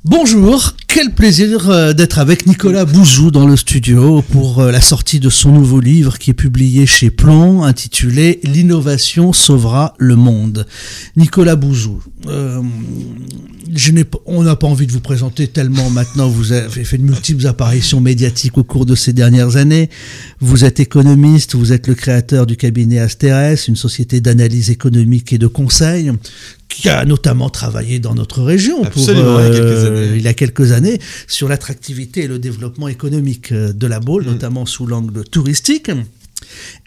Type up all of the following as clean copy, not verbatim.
Bonjour, quel plaisir d'être avec Nicolas Bouzou dans le studio pour la sortie de son nouveau livre qui est publié chez Plomb, intitulé « L'innovation sauvera le monde ». Nicolas Bouzou, on n'a pas envie de vous présenter tellement maintenant, vous avez fait de multiples apparitions médiatiques au cours de ces dernières années. Vous êtes économiste, vous êtes le créateur du cabinet Asterès, une société d'analyse économique et de conseil, qui a notamment travaillé dans notre région il y a quelques années sur l'attractivité et le développement économique de la Baule, notamment sous l'angle touristique.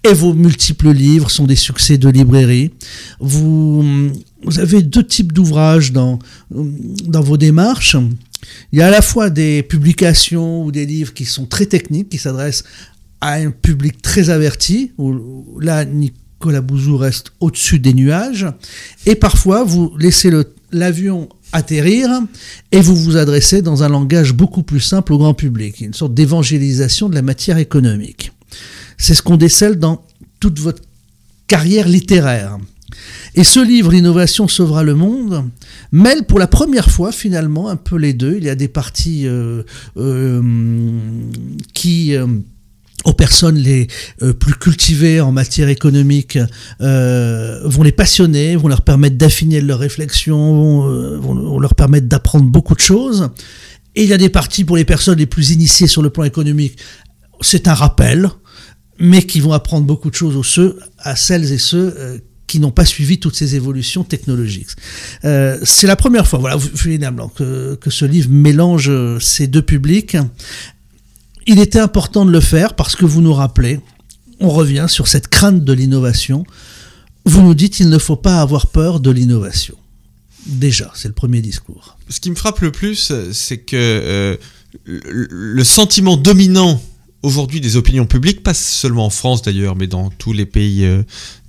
Et vos multiples livres sont des succès de librairie. Vous avez deux types d'ouvrages dans vos démarches. Il y a à la fois des publications ou des livres qui sont très techniques, qui s'adressent à un public très averti, où là, Nicolas Bouzou reste au-dessus des nuages, et parfois vous laissez l'avion atterrir et vous vous adressez dans un langage beaucoup plus simple au grand public, une sorte d'évangélisation de la matière économique. C'est ce qu'on décèle dans toute votre carrière littéraire. Et ce livre, L'innovation sauvera le monde, mêle pour la première fois finalement un peu les deux. Il y a des parties qui... aux personnes les plus cultivées en matière économique vont les passionner, vont leur permettre d'affiner leur réflexion, vont leur permettre d'apprendre beaucoup de choses. Et il y a des parties pour les personnes les plus initiées sur le plan économique. C'est un rappel, mais qui vont apprendre beaucoup de choses à celles et ceux qui n'ont pas suivi toutes ces évolutions technologiques. C'est la première fois, voilà, finalement, que ce livre mélange ces deux publics. Il était important de le faire parce que vous nous rappelez, on revient sur cette crainte de l'innovation. Vous nous dites qu'il ne faut pas avoir peur de l'innovation. Déjà, c'est le premier discours. Ce qui me frappe le plus, c'est que le sentiment dominant aujourd'hui des opinions publiques, pas seulement en France d'ailleurs, mais dans tous les pays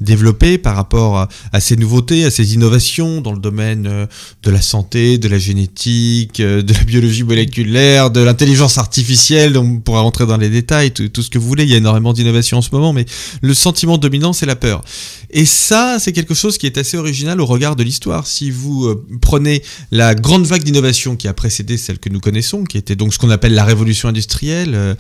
développés par rapport à ces nouveautés, à ces innovations dans le domaine de la santé, de la génétique, de la biologie moléculaire, de l'intelligence artificielle, on pourra rentrer dans les détails, tout ce que vous voulez, il y a énormément d'innovations en ce moment, mais le sentiment dominant, c'est la peur. Et ça, c'est quelque chose qui est assez original au regard de l'histoire. Si vous prenez la grande vague d'innovation qui a précédé celle que nous connaissons, qui était donc ce qu'on appelle la révolution industrielle,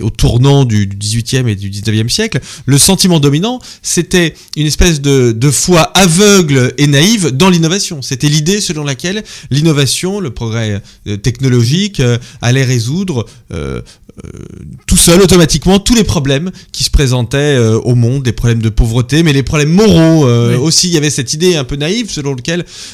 au tournant du 18e et du 19e siècle, le sentiment dominant, c'était une espèce de foi aveugle et naïve dans l'innovation. C'était l'idée selon laquelle l'innovation, le progrès technologique, allait résoudre tout seul, automatiquement, tous les problèmes qui se présentaient au monde, les problèmes de pauvreté, mais les problèmes moraux aussi. Il y avait cette idée un peu naïve selon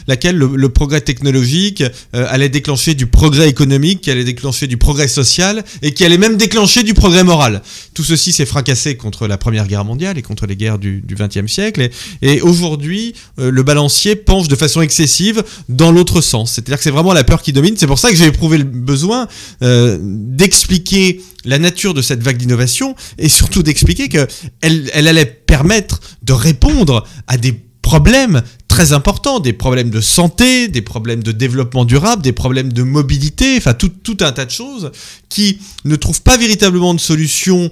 laquelle le progrès technologique allait déclencher du progrès économique, qui allait déclencher du progrès social, et qui allait même déclencher du progrès moral. Tout ceci s'est fracassé contre la Première Guerre mondiale et contre les guerres du XXe siècle. Et aujourd'hui, le balancier penche de façon excessive dans l'autre sens. C'est-à-dire que c'est vraiment la peur qui domine. C'est pour ça que j'ai éprouvé le besoin d'expliquer la nature de cette vague d'innovation et surtout d'expliquer qu'elle allait permettre de répondre à des problèmes très importants, des problèmes de santé, des problèmes de développement durable, des problèmes de mobilité, enfin tout un tas de choses qui ne trouvent pas véritablement de solution,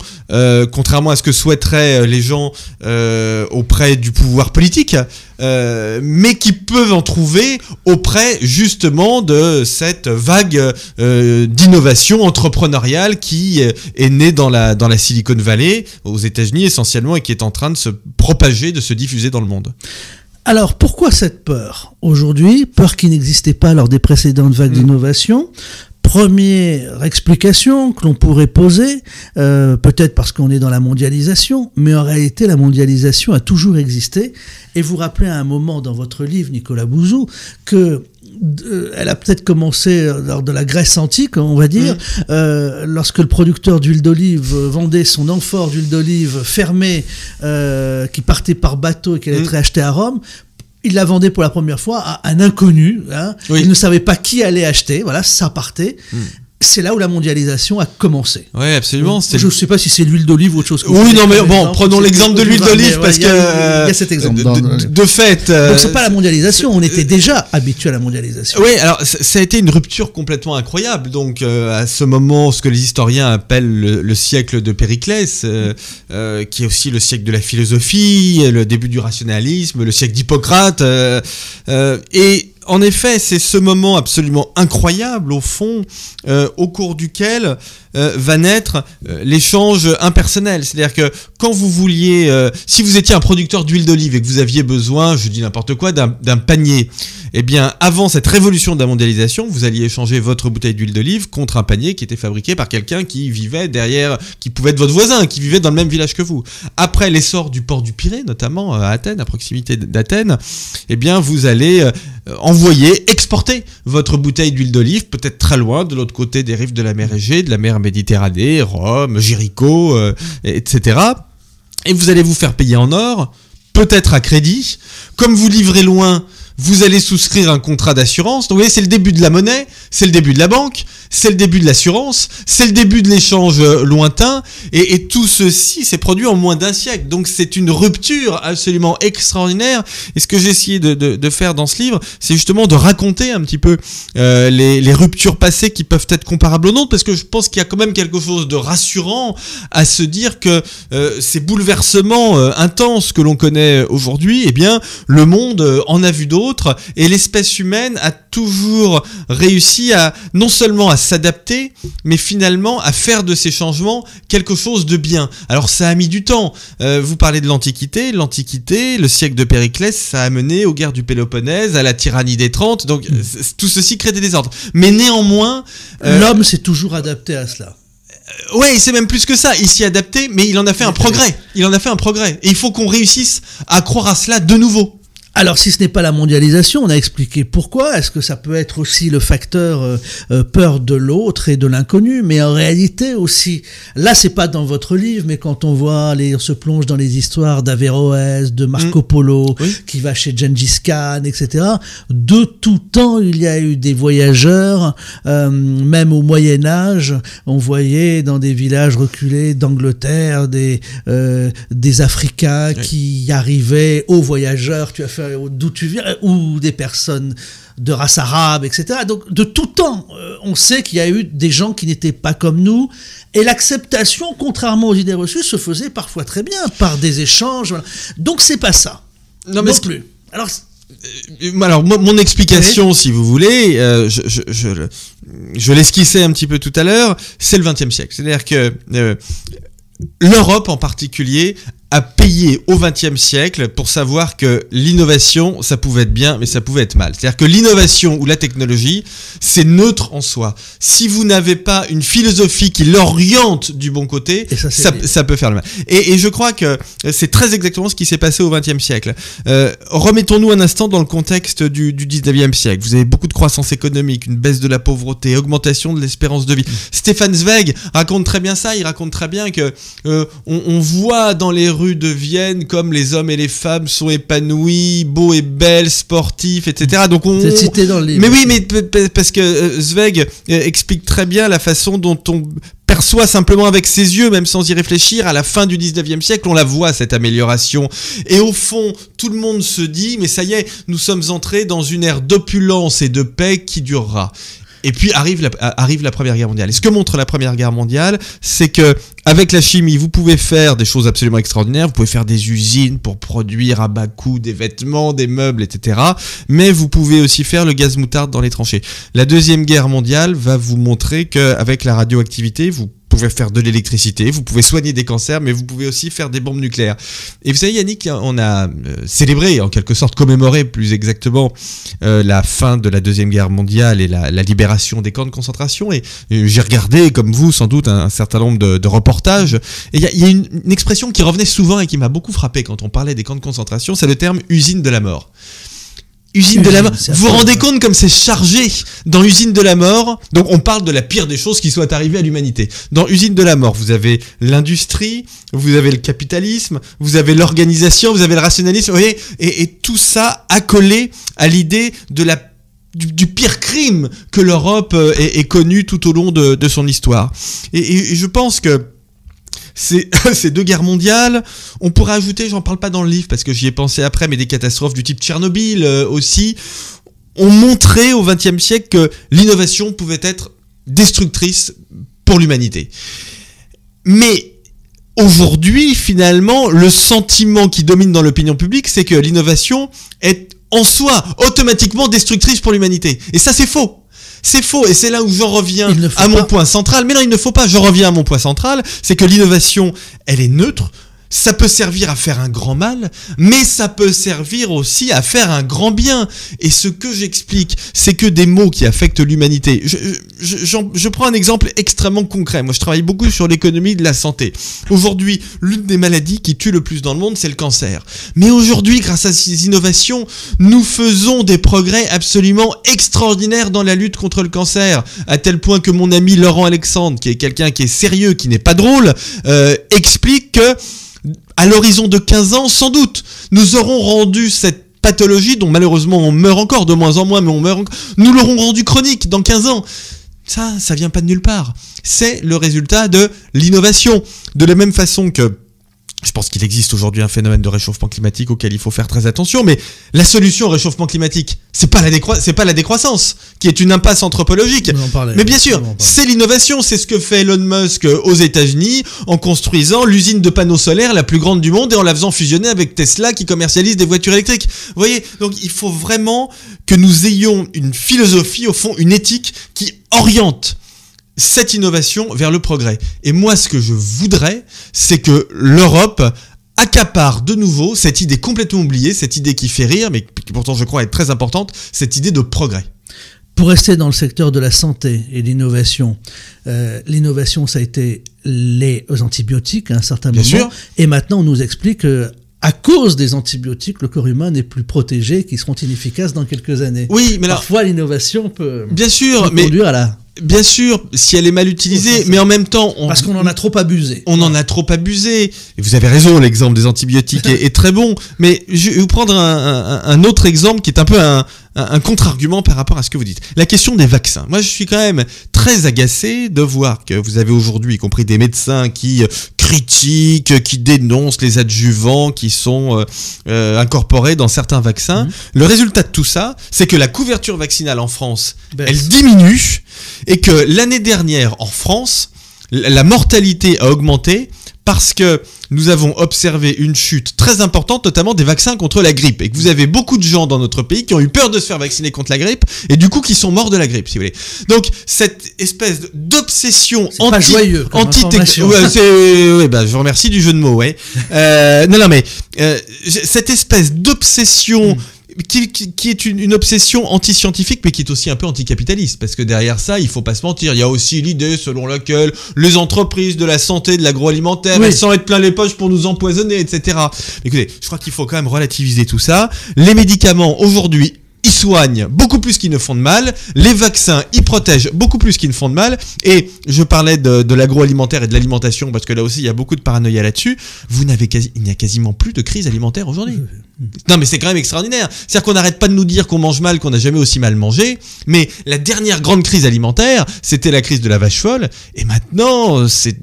contrairement à ce que souhaiteraient les gens auprès du pouvoir politique, mais qui peuvent en trouver auprès justement de cette vague d'innovation entrepreneuriale qui est née dans la Silicon Valley, aux États-Unis essentiellement, et qui est en train de se propager, de se diffuser dans le monde. Alors, pourquoi cette peur aujourd'hui? Peur qui n'existait pas lors des précédentes vagues d'innovation. Première explication que l'on pourrait poser, peut-être parce qu'on est dans la mondialisation, mais en réalité, la mondialisation a toujours existé. Et vous rappelez à un moment dans votre livre, Nicolas Bouzou, que elle a peut-être commencé lors de la Grèce antique, on va dire, lorsque le producteur d'huile d'olive vendait son amphore d'huile d'olive fermée, qui partait par bateau et qui allait être acheté à Rome. Il la vendait pour la première fois à un inconnu. Hein. Il ne savait pas qui allait acheter. Voilà, ça partait. C'est là où la mondialisation a commencé. Oui, absolument. Je ne sais pas si c'est l'huile d'olive ou autre chose. Oui, non, mais bon, prenons l'exemple de l'huile d'olive parce que... Il y a cet exemple. De fait... Donc, c'est pas la mondialisation. On était déjà habitué à la mondialisation. Oui, alors, ça a été une rupture complètement incroyable. Donc, à ce moment, ce que les historiens appellent le siècle de Périclès, qui est aussi le siècle de la philosophie, le début du rationalisme, le siècle d'Hippocrate, et en effet, c'est ce moment absolument incroyable, au fond, au cours duquel va naître l'échange impersonnel. C'est-à-dire que quand vous vouliez, si vous étiez un producteur d'huile d'olive et que vous aviez besoin, je dis n'importe quoi, d'un panier, eh bien, avant cette révolution de la mondialisation, vous alliez échanger votre bouteille d'huile d'olive contre un panier qui était fabriqué par quelqu'un qui vivait derrière, qui pouvait être votre voisin, qui vivait dans le même village que vous. Après l'essor du port du Pirée, notamment à Athènes, à proximité d'Athènes, eh bien, vous allez envoyer, exporter votre bouteille d'huile d'olive, peut-être très loin, de l'autre côté des rives de la mer Égée, de la mer Méditerranée, Rome, Jéricho, etc. Et vous allez vous faire payer en or, peut-être à crédit. Comme vous livrez loin, vous allez souscrire un contrat d'assurance. Donc vous voyez, c'est le début de la monnaie, c'est le début de la banque, c'est le début de l'assurance, c'est le début de l'échange lointain, et tout ceci s'est produit en moins d'un siècle. Donc c'est une rupture absolument extraordinaire. Et ce que j'ai essayé de faire dans ce livre, c'est justement de raconter un petit peu les ruptures passées qui peuvent être comparables aux nôtres, parce que je pense qu'il y a quand même quelque chose de rassurant à se dire que ces bouleversements intenses que l'on connaît aujourd'hui, eh bien, le monde en a vu d'autres, et l'espèce humaine a toujours réussi à, non seulement à s'adapter, mais finalement à faire de ces changements quelque chose de bien. Alors ça a mis du temps. Vous parlez de l'Antiquité, le siècle de Périclès, ça a mené aux guerres du Péloponnèse, à la tyrannie des 30, donc tout ceci crée des désordres. Mais néanmoins... l'homme s'est toujours adapté à cela. Ouais, c'est même plus que ça. Il s'y est adapté, mais il en a fait un progrès. Et il faut qu'on réussisse à croire à cela de nouveau. Alors, si ce n'est pas la mondialisation, on a expliqué pourquoi. Est-ce que ça peut être aussi le facteur peur de l'autre et de l'inconnu? Mais en réalité aussi, là, c'est pas dans votre livre, mais quand on se plonge dans les histoires d'Averroès, de Marco Polo, qui va chez Gengis Khan, etc. De tout temps, il y a eu des voyageurs, même au Moyen-Âge, on voyait dans des villages reculés d'Angleterre des Africains qui arrivaient aux voyageurs. Tu as fait d'où tu viens, ou des personnes de race arabe, etc. Donc, de tout temps, on sait qu'il y a eu des gens qui n'étaient pas comme nous, et l'acceptation, contrairement aux idées reçues, se faisait parfois très bien, par des échanges. Voilà. Donc, c'est pas ça. Non plus. Alors, mon explication, si vous voulez, je l'esquissais un petit peu tout à l'heure, c'est le XXe siècle. C'est-à-dire que l'Europe, en particulier, a payé au XXe siècle pour savoir que l'innovation, ça pouvait être bien, mais ça pouvait être mal. C'est-à-dire que l'innovation ou la technologie, c'est neutre en soi. Si vous n'avez pas une philosophie qui l'oriente du bon côté, ça peut faire le mal. Et je crois que c'est très exactement ce qui s'est passé au XXe siècle. Remettons-nous un instant dans le contexte du XIXe siècle. Vous avez beaucoup de croissance économique, une baisse de la pauvreté, augmentation de l'espérance de vie. Stefan Zweig raconte très bien ça. Il raconte très bien que on voit dans les rues de Vienne comme les hommes et les femmes sont épanouis, beaux et belles, sportifs, etc. Donc c'est cité dans le livre. Mais oui, mais parce que Zweig explique très bien la façon dont on perçoit simplement avec ses yeux, même sans y réfléchir, à la fin du 19e siècle, on la voit, cette amélioration. Et au fond, tout le monde se dit, mais ça y est, nous sommes entrés dans une ère d'opulence et de paix qui durera. Et puis arrive la Première Guerre mondiale. Et ce que montre la Première Guerre mondiale, c'est que avec la chimie, vous pouvez faire des choses absolument extraordinaires. Vous pouvez faire des usines pour produire à bas coût des vêtements, des meubles, etc. Mais vous pouvez aussi faire le gaz moutarde dans les tranchées. La Deuxième Guerre mondiale va vous montrer qu'avec la radioactivité, vous pouvez faire de l'électricité, vous pouvez soigner des cancers, mais vous pouvez aussi faire des bombes nucléaires. Et vous savez, Yannick, on a célébré, en quelque sorte commémoré plus exactement, la fin de la Deuxième Guerre mondiale et la libération des camps de concentration. Et j'ai regardé, comme vous, sans doute, un certain nombre de reportages. Et il y a une expression qui revenait souvent et qui m'a beaucoup frappé quand on parlait des camps de concentration, c'est le terme « usine de la mort ». Usine de la mort. Vous vous rendez compte comme c'est chargé dans Usine de la mort. Donc on parle de la pire des choses qui soient arrivées à l'humanité. Dans Usine de la mort, vous avez l'industrie, vous avez le capitalisme, vous avez l'organisation, vous avez le rationalisme, vous voyez, et tout ça accolé à l'idée de du pire crime que l'Europe ait connu tout au long de son histoire. Et je pense que ces deux guerres mondiales, on pourrait ajouter, j'en parle pas dans le livre parce que j'y ai pensé après, mais des catastrophes du type Tchernobyl aussi, ont montré au XXe siècle que l'innovation pouvait être destructrice pour l'humanité. Mais aujourd'hui, finalement, le sentiment qui domine dans l'opinion publique, c'est que l'innovation est en soi automatiquement destructrice pour l'humanité. Et ça, c'est faux. C'est faux, et c'est là où j'en reviens à mon point central. Mais non, il ne faut pas, j'en reviens à mon point central, c'est que l'innovation, elle est neutre. Ça peut servir à faire un grand mal, mais ça peut servir aussi à faire un grand bien. Et ce que j'explique, c'est que des maux qui affectent l'humanité. Je prends un exemple extrêmement concret. Moi, je travaille beaucoup sur l'économie de la santé. Aujourd'hui, l'une des maladies qui tue le plus dans le monde, c'est le cancer. Mais aujourd'hui, grâce à ces innovations, nous faisons des progrès absolument extraordinaires dans la lutte contre le cancer. À tel point que mon ami Laurent Alexandre, qui est quelqu'un qui est sérieux, qui n'est pas drôle, explique que à l'horizon de 15 ans, sans doute, nous aurons rendu cette pathologie, dont malheureusement on meurt encore de moins en moins, mais on meurt encore, nous l'aurons rendu chronique dans 15 ans. Ça vient pas de nulle part. C'est le résultat de l'innovation. De la même façon que je pense qu'il existe aujourd'hui un phénomène de réchauffement climatique auquel il faut faire très attention, mais la solution au réchauffement climatique, c'est pas la décroissance, qui est une impasse anthropologique. Mais bien sûr, c'est l'innovation, c'est ce que fait Elon Musk aux États-Unis en construisant l'usine de panneaux solaires la plus grande du monde et en la faisant fusionner avec Tesla qui commercialise des voitures électriques. Vous voyez, donc il faut vraiment que nous ayons une philosophie, au fond, une éthique qui oriente cette innovation vers le progrès. Et moi, ce que je voudrais, c'est que l'Europe accapare de nouveau cette idée complètement oubliée, cette idée qui fait rire, mais qui pourtant je crois être très importante, cette idée de progrès. Pour rester dans le secteur de la santé et l'innovation, l'innovation, ça a été les antibiotiques à un certain moment. Sûr. Et maintenant, on nous explique que à cause des antibiotiques, le corps humain n'est plus protégé, qui seront inefficaces dans quelques années. Oui, mais parfois l'innovation peut conduire à la... Bien sûr, si elle est mal utilisée, mais en même temps... Parce qu'on en a trop abusé. On en a trop abusé. Et vous avez raison, l'exemple des antibiotiques est très bon. Mais je vais vous prendre un autre exemple qui est un peu un contre-argument par rapport à ce que vous dites. La question des vaccins. Moi, je suis quand même très agacé de voir que vous avez aujourd'hui, y compris des médecins qui critiquent, qui dénoncent les adjuvants qui sont incorporés dans certains vaccins. Le résultat de tout ça, c'est que la couverture vaccinale en France, elle diminue. Et que l'année dernière, en France, la mortalité a augmenté parce que nous avons observé une chute très importante, notamment des vaccins contre la grippe. Et que vous avez beaucoup de gens dans notre pays qui ont eu peur de se faire vacciner contre la grippe et du coup qui sont morts de la grippe, si vous voulez. Donc, cette espèce d'obsession je vous remercie du jeu de mots, ouais. Mais cette espèce d'obsession... Qui est une obsession anti-scientifique, mais qui est aussi un peu anticapitaliste, parce que derrière ça, il faut pas se mentir, il y a aussi l'idée selon laquelle les entreprises de la santé, de l'agroalimentaire, elles s'en mettent plein les poches pour nous empoisonner, etc. Écoutez, je crois qu'il faut quand même relativiser tout ça. Les médicaments, aujourd'hui, ils soignent beaucoup plus qu'ils ne font de mal. Les vaccins, ils protègent beaucoup plus qu'ils ne font de mal. Et je parlais de l'agroalimentaire et de l'alimentation, parce que là aussi, il y a beaucoup de paranoïa là-dessus. Il n'y a quasiment plus de crise alimentaire aujourd'hui. Non, mais c'est quand même extraordinaire. C'est-à-dire qu'on n'arrête pas de nous dire qu'on mange mal, qu'on n'a jamais aussi mal mangé. Mais la dernière grande crise alimentaire, c'était la crise de la vache folle. Et maintenant, c'était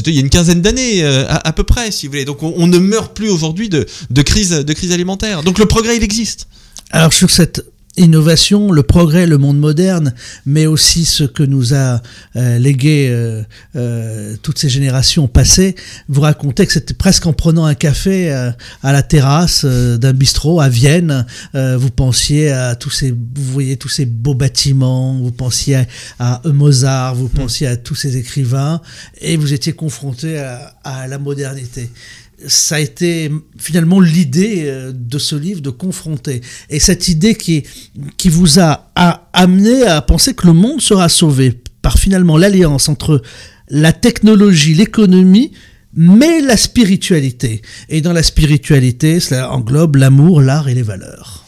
il y a une quinzaine d'années, à peu près, si vous voulez. Donc, on ne meurt plus aujourd'hui de crise alimentaire. Donc, le progrès, il existe. Alors sur cette innovation, le progrès, le monde moderne, mais aussi ce que nous a légué toutes ces générations passées, vous racontez que c'était presque en prenant un café à la terrasse d'un bistrot à Vienne, vous pensiez à vous voyez tous ces beaux bâtiments, vous pensiez à Mozart, vous pensiez à tous ces écrivains, et vous étiez confronté à la modernité. Ça a été finalement l'idée de ce livre de confronter. Et cette idée qui vous a amené à penser que le monde sera sauvé par finalement l'alliance entre la technologie, l'économie, mais la spiritualité. Et dans la spiritualité, cela englobe l'amour, l'art et les valeurs.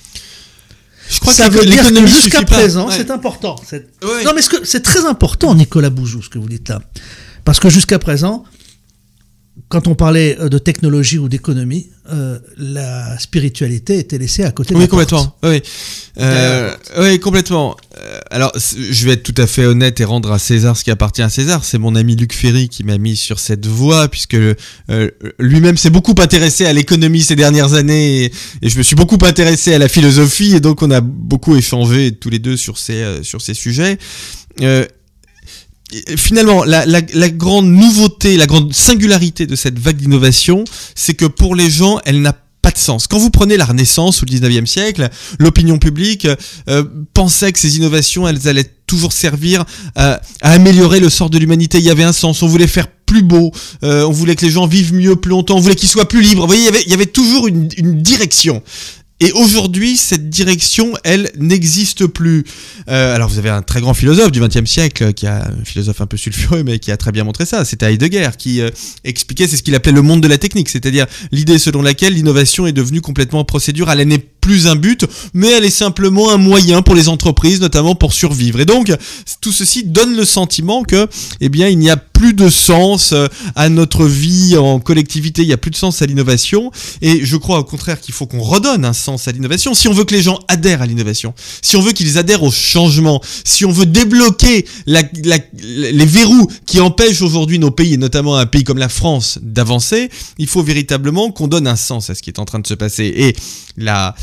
Je crois ça veut dire que jusqu'à présent, ouais. c'est important. Non, mais c'est très important, Nicolas Bouzou, ce que vous dites là. Parce que jusqu'à présent, quand on parlait de technologie ou d'économie, la spiritualité était laissée à côté de la complètement. Oui, complètement. Alors, je vais être tout à fait honnête et rendre à César ce qui appartient à César. C'est mon ami Luc Ferry qui m'a mis sur cette voie, puisque lui-même s'est beaucoup intéressé à l'économie ces dernières années, et je me suis beaucoup intéressé à la philosophie, et donc on a beaucoup échangé tous les deux sur ces sujets. Finalement, la grande nouveauté, la grande singularité de cette vague d'innovation, c'est que pour les gens, elle n'a pas de sens. Quand vous prenez la Renaissance ou le 19e siècle, l'opinion publique pensait que ces innovations, elles allaient toujours servir à améliorer le sort de l'humanité. Il y avait un sens, on voulait faire plus beau, on voulait que les gens vivent mieux, plus longtemps, on voulait qu'ils soient plus libres. Vous voyez, il y avait toujours une direction. Et aujourd'hui, cette direction, elle n'existe plus. Alors, vous avez un très grand philosophe du XXe siècle, un philosophe un peu sulfureux, mais qui a très bien montré ça. C'était Heidegger, qui expliquait, c'est ce qu'il appelait le monde de la technique, c'est-à-dire l'idée selon laquelle l'innovation est devenue complètement procédurale. Elle n'est plus un but, mais elle est simplement un moyen pour les entreprises, notamment pour survivre. Et donc, tout ceci donne le sentiment que, eh bien, il n'y a plus de sens à notre vie en collectivité, il n'y a plus de sens à l'innovation. Et je crois au contraire qu'il faut qu'on redonne un sens à l'innovation. Si on veut que les gens adhèrent à l'innovation, si on veut qu'ils adhèrent au changement, si on veut débloquer les verrous qui empêchent aujourd'hui nos pays, et notamment un pays comme la France, d'avancer, il faut véritablement qu'on donne un sens à ce qui est en train de se passer. Et la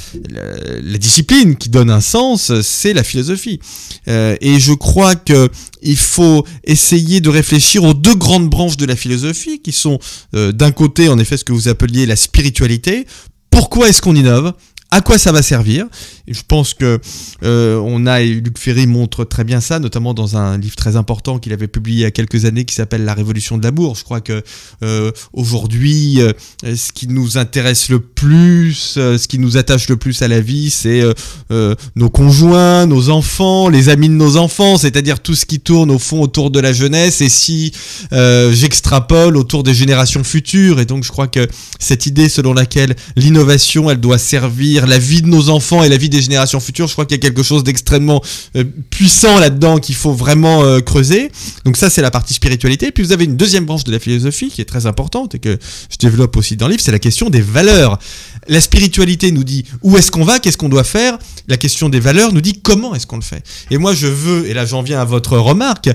discipline qui donne un sens, c'est la philosophie. Et je crois que il faut essayer de réfléchir aux deux grandes branches de la philosophie, qui sont d'un côté, en effet, ce que vous appeliez la spiritualité. Pourquoi est-ce qu'on innove ? À quoi ça va servir ? Et je pense que Luc Ferry montre très bien ça, notamment dans un livre très important qu'il avait publié il y a quelques années qui s'appelle La Révolution de l'amour. Je crois que aujourd'hui, ce qui nous intéresse le plus, ce qui nous attache le plus à la vie, c'est nos conjoints, nos enfants, les amis de nos enfants, c'est-à-dire tout ce qui tourne au fond autour de la jeunesse, et si j'extrapole autour des générations futures. Et donc je crois que cette idée selon laquelle l'innovation, elle doit servir la vie de nos enfants et la vie des générations futures, je crois qu'il y a quelque chose d'extrêmement puissant là-dedans qu'il faut vraiment creuser. Donc ça, c'est la partie spiritualité. Puis vous avez une deuxième branche de la philosophie qui est très importante et que je développe aussi dans le livre, c'est la question des valeurs. La spiritualité nous dit où est-ce qu'on va, qu'est-ce qu'on doit faire. La question des valeurs nous dit comment est-ce qu'on le fait. Et moi, je veux, et là j'en viens à votre remarque,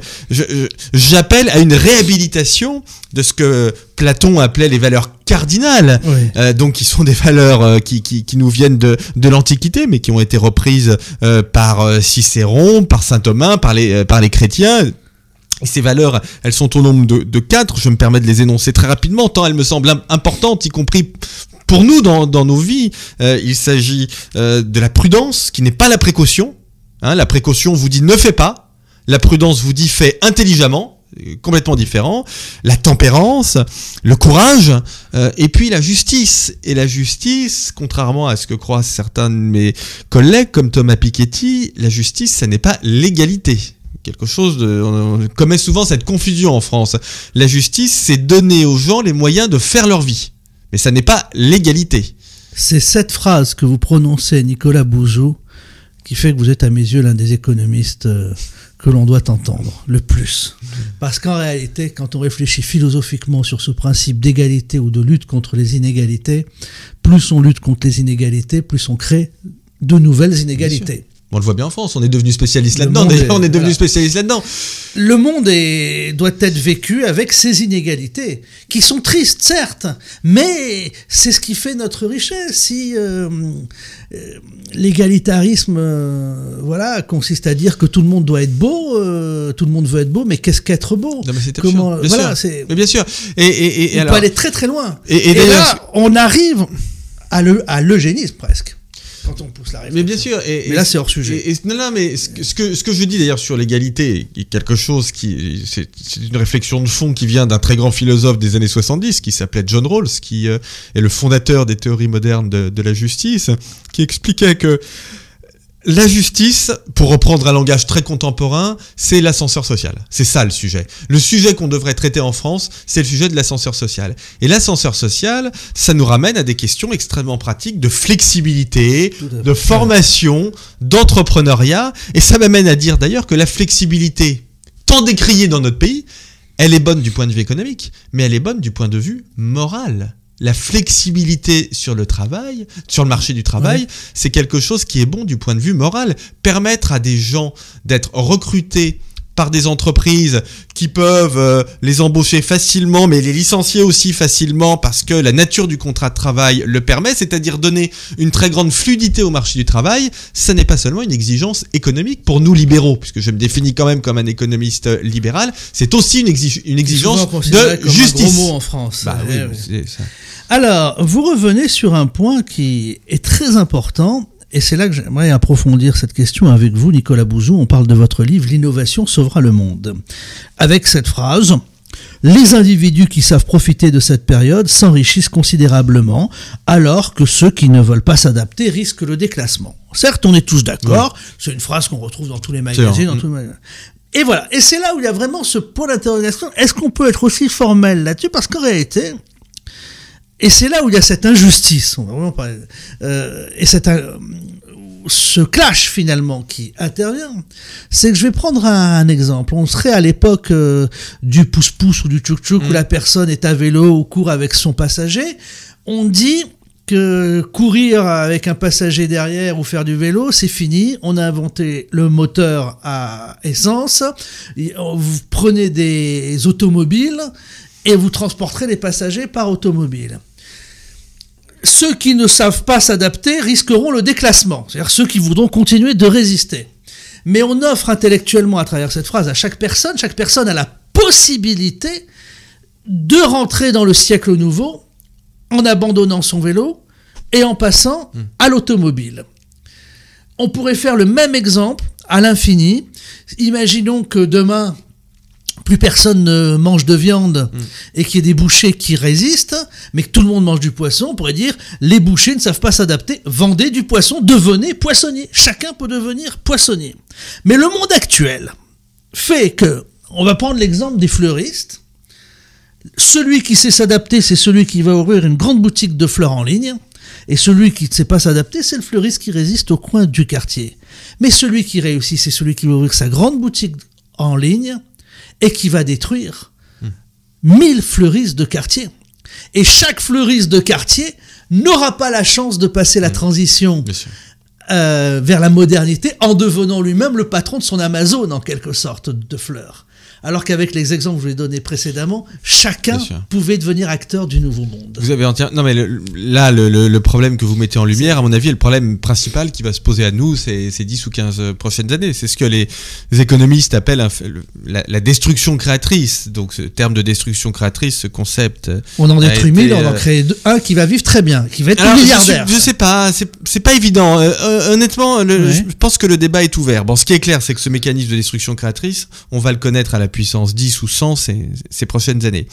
j'appelle à une réhabilitation de ce que Platon appelait les valeurs cardinales, oui. Donc qui sont des valeurs qui nous viennent de l'Antiquité, mais qui ont été reprises par Cicéron, par saint Thomas, par les chrétiens. Et ces valeurs, elles sont au nombre de 4. Je me permets de les énoncer très rapidement, tant elles me semblent importantes, y compris pour nous dans nos vies. Il s'agit de la prudence, qui n'est pas la précaution. La précaution vous dit ne fais pas. La prudence vous dit fais intelligemment. Complètement différent, la tempérance, le courage, et puis la justice. Et la justice, contrairement à ce que croient certains de mes collègues comme Thomas Piketty, la justice, ça n'est pas l'égalité. On commet souvent cette confusion en France. La justice, c'est donner aux gens les moyens de faire leur vie. Mais ça n'est pas l'égalité. C'est cette phrase que vous prononcez, Nicolas Bouzou, qui fait que vous êtes à mes yeux l'un des économistes que l'on doit entendre le plus. Parce qu'en réalité, quand on réfléchit philosophiquement sur ce principe d'égalité ou de lutte contre les inégalités, plus on lutte contre les inégalités, plus on crée de nouvelles inégalités. On le voit bien en France, on est devenu spécialiste là-dedans. D'ailleurs, on est devenu spécialiste là-dedans. Le monde doit être vécu avec ces inégalités, qui sont tristes, certes, mais c'est ce qui fait notre richesse. Si l'égalitarisme consiste à dire que tout le monde doit être beau, tout le monde veut être beau, mais qu'est-ce qu'être beau ? Non, mais c'est absurde. Mais bien sûr. Et on peut aller très très loin. Et là, on arrive à l'eugénisme presque. Quand on pousse la réflexion. Mais bien sûr. Mais là, c'est hors sujet. Mais ce que je dis d'ailleurs sur l'égalité, est quelque chose c'est une réflexion de fond qui vient d'un très grand philosophe des années 70, qui s'appelait John Rawls, qui est le fondateur des théories modernes de la justice, qui expliquait que la justice, pour reprendre un langage très contemporain, c'est l'ascenseur social. C'est ça le sujet. Le sujet qu'on devrait traiter en France, c'est le sujet de l'ascenseur social. Et l'ascenseur social, ça nous ramène à des questions extrêmement pratiques de flexibilité, de formation, d'entrepreneuriat. Et ça m'amène à dire d'ailleurs que la flexibilité, tant décriée dans notre pays, elle est bonne du point de vue économique, mais elle est bonne du point de vue moral. La flexibilité sur le travail, sur le marché du travail, c'est quelque chose qui est bon du point de vue moral. Permettre à des gens d'être recrutés par des entreprises qui peuvent les embaucher facilement, mais les licencier aussi facilement parce que la nature du contrat de travail le permet, c'est-à-dire donner une très grande fluidité au marché du travail, ça n'est pas seulement une exigence économique pour nous libéraux, puisque je me définis quand même comme un économiste libéral, c'est aussi une exigence de justice. Un gros mot en France. Oui, c'est ça. Alors, vous revenez sur un point qui est très important, et c'est là que j'aimerais approfondir cette question avec vous, Nicolas Bouzou. On parle de votre livre « L'innovation sauvera le monde ». Avec cette phrase: les individus qui savent profiter de cette période s'enrichissent considérablement, alors que ceux qui ne veulent pas s'adapter risquent le déclassement. Certes, on est tous d'accord, c'est une phrase qu'on retrouve dans tous les magazines, dans tous les magazines. Et voilà, et c'est là où il y a vraiment ce point d'interrogation. Est-ce qu'on peut être aussi formel là-dessus? Parce qu'en réalité, et c'est là où il y a cette injustice, on va vraiment parler, et ce clash finalement qui intervient, c'est que je vais prendre un exemple. On serait à l'époque du pouce-pouce ou du tchouk-tchouk, où la personne est à vélo ou court avec son passager. On dit que courir avec un passager derrière ou faire du vélo, c'est fini. On a inventé le moteur à essence. Vous prenez des automobiles et vous transporterez les passagers par automobile. Ceux qui ne savent pas s'adapter risqueront le déclassement, c'est-à-dire ceux qui voudront continuer de résister. Mais on offre intellectuellement à travers cette phrase à chaque personne a la possibilité de rentrer dans le siècle nouveau en abandonnant son vélo et en passant à l'automobile. On pourrait faire le même exemple à l'infini. Imaginons que demain, plus personne ne mange de viande et qu'il y ait des bouchers qui résistent, mais que tout le monde mange du poisson. On pourrait dire, les bouchers ne savent pas s'adapter, vendez du poisson, devenez poissonnier. Chacun peut devenir poissonnier. Mais le monde actuel fait que, on va prendre l'exemple des fleuristes. Celui qui sait s'adapter, c'est celui qui va ouvrir une grande boutique de fleurs en ligne. Et celui qui ne sait pas s'adapter, c'est le fleuriste qui résiste au coin du quartier. Mais celui qui réussit, c'est celui qui va ouvrir sa grande boutique en ligne et qui va détruire 1000 fleuristes de quartier. Et chaque fleuriste de quartier n'aura pas la chance de passer la transition vers la modernité en devenant lui-même le patron de son Amazon, en quelque sorte, de fleurs. Alors qu'avec les exemples que je vous ai donnés précédemment, chacun pouvait devenir acteur du nouveau monde. Vous avez entièrement... Non mais le problème que vous mettez en lumière, à mon avis, est le problème principal qui va se poser à nous ces 10 ou 15 prochaines années. C'est ce que les économistes appellent la destruction créatrice. Donc ce terme de destruction créatrice, ce concept... On en détruit 1000, on en crée un qui va vivre très bien, qui va être milliardaire. Je sais pas, c'est pas évident. Honnêtement, je pense que le débat est ouvert. Bon, ce qui est clair, c'est que ce mécanisme de destruction créatrice, on va le connaître à la puissance 10 ou 100 ces prochaines années.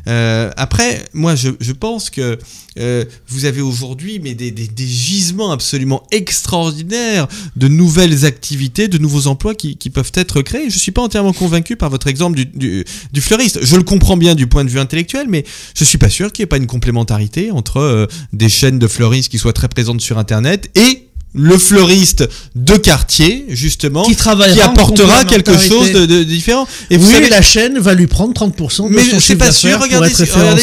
Après, moi, je pense que vous avez aujourd'hui des gisements absolument extraordinaires de nouvelles activités, de nouveaux emplois qui peuvent être créés. Je suis pas entièrement convaincu par votre exemple du fleuriste. Je le comprends bien du point de vue intellectuel, mais je suis pas sûr qu'il n'y ait pas une complémentarité entre des chaînes de fleuristes qui soient très présentes sur Internet et le fleuriste de quartier, justement, qui apportera quelque chose de différent. Et vous savez, la chaîne va lui prendre 30% de son chiffre d'affaires. Regardez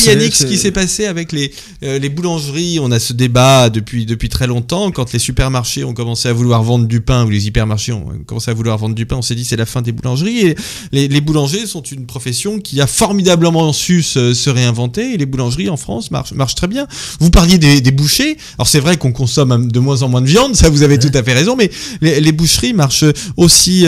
Yannick, ce qui s'est passé avec les boulangeries. On a ce débat depuis très longtemps. Quand les supermarchés ont commencé à vouloir vendre du pain, ou les hypermarchés ont commencé à vouloir vendre du pain, on s'est dit c'est la fin des boulangeries. Et les boulangers sont une profession qui a formidablement su se réinventer. Et les boulangeries en France marchent très bien. Vous parliez des bouchers. Alors c'est vrai qu'on consomme de moins en moins de viande. Ça, vous avez tout à fait raison, mais les boucheries marchent aussi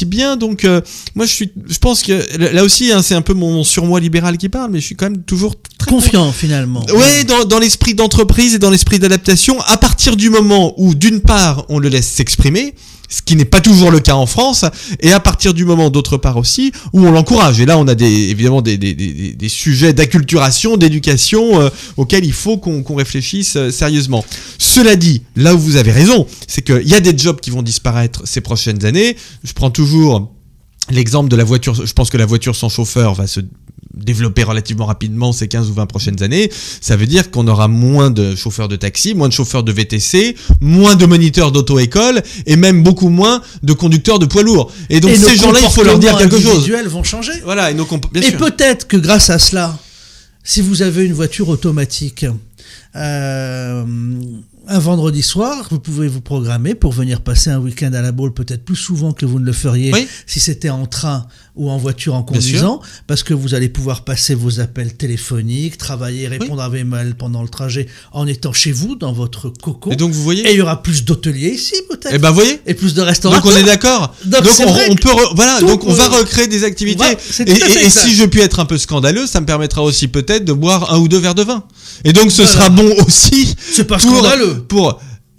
bien. Donc, moi, je pense que là aussi, c'est un peu mon surmoi libéral qui parle, mais je suis quand même toujours très confiant finalement. Ouais, dans l'esprit d'entreprise et dans l'esprit d'adaptation, à partir du moment où, d'une part, on le laisse s'exprimer, ce qui n'est pas toujours le cas en France, et à partir du moment, d'autre part aussi, où on l'encourage. Et là, on a évidemment des sujets d'acculturation, d'éducation, auxquels il faut qu'on réfléchisse sérieusement. Cela dit, là où vous avez raison, c'est qu'il y a des jobs qui vont disparaître ces prochaines années. Je prends toujours l'exemple de la voiture. Je pense que la voiture sans chauffeur va se développer relativement rapidement ces 15 ou 20 prochaines années. Ça veut dire qu'on aura moins de chauffeurs de taxi, moins de chauffeurs de VTC, moins de moniteurs d'auto-école et même beaucoup moins de conducteurs de poids lourds. Et donc ces gens-là, il faut leur dire quelque chose. Les individuels vont changer. Voilà, et peut-être que grâce à cela, si vous avez une voiture automatique, un vendredi soir, vous pouvez vous programmer pour venir passer un week-end à la Baule, peut-être plus souvent que vous ne le feriez si c'était en train ou en voiture en conduisant, parce que vous allez pouvoir passer vos appels téléphoniques, travailler, répondre à vos mails pendant le trajet en étant chez vous, dans votre cocon. Et donc vous voyez, et il y aura plus d'hôteliers ici peut-être. Et ben voyez, et plus de restaurants. Donc on est d'accord. Donc on peut donc on va recréer des activités. Et si je puis être un peu scandaleux, ça me permettra aussi peut-être de boire 1 ou 2 verres de vin. Et donc ce sera bon aussi. C'est pas scandaleux.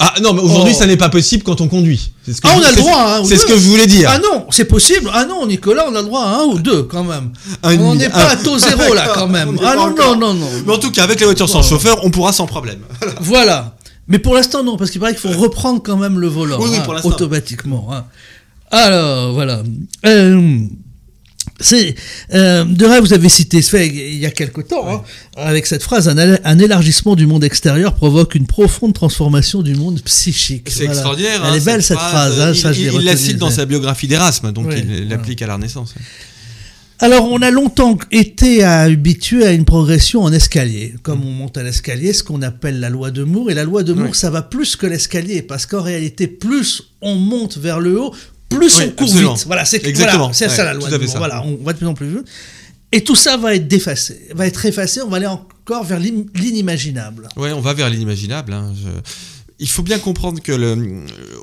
Ah non, mais aujourd'hui ça n'est pas possible quand on conduit. On a le droit à 1 ou 2. C'est ce que je voulais dire. Ah non, c'est possible. Ah non, Nicolas, on a le droit à 1 ou 2 quand même. On n'est pas à taux zéro là quand même. Ah non. Mais en tout cas, avec les voitures sans chauffeur, on pourra sans problème. Voilà. Mais pour l'instant non, parce qu'il paraît qu'il faut reprendre quand même le volant pour l'instant. Automatiquement. Alors voilà. De rêve, vous avez cité ce fait il y a quelque temps, avec cette phrase, un élargissement du monde extérieur provoque une profonde transformation du monde psychique. C'est extraordinaire. Elle est belle cette phrase. Il la cite dans sa biographie d'Erasme, donc il l'applique à la Renaissance. Alors, on a longtemps été habitué à une progression en escalier. Comme on monte à l'escalier, ce qu'on appelle la loi de Moore. Et la loi de Moore, ça va plus que l'escalier, parce qu'en réalité, plus on monte vers le haut, plus on court vite. Voilà, c'est ça la loi de Moore. Voilà, on va de plus en plus vite. Et tout ça va être effacé, on va aller encore vers l'inimaginable. Oui, on va vers l'inimaginable. Il faut bien comprendre que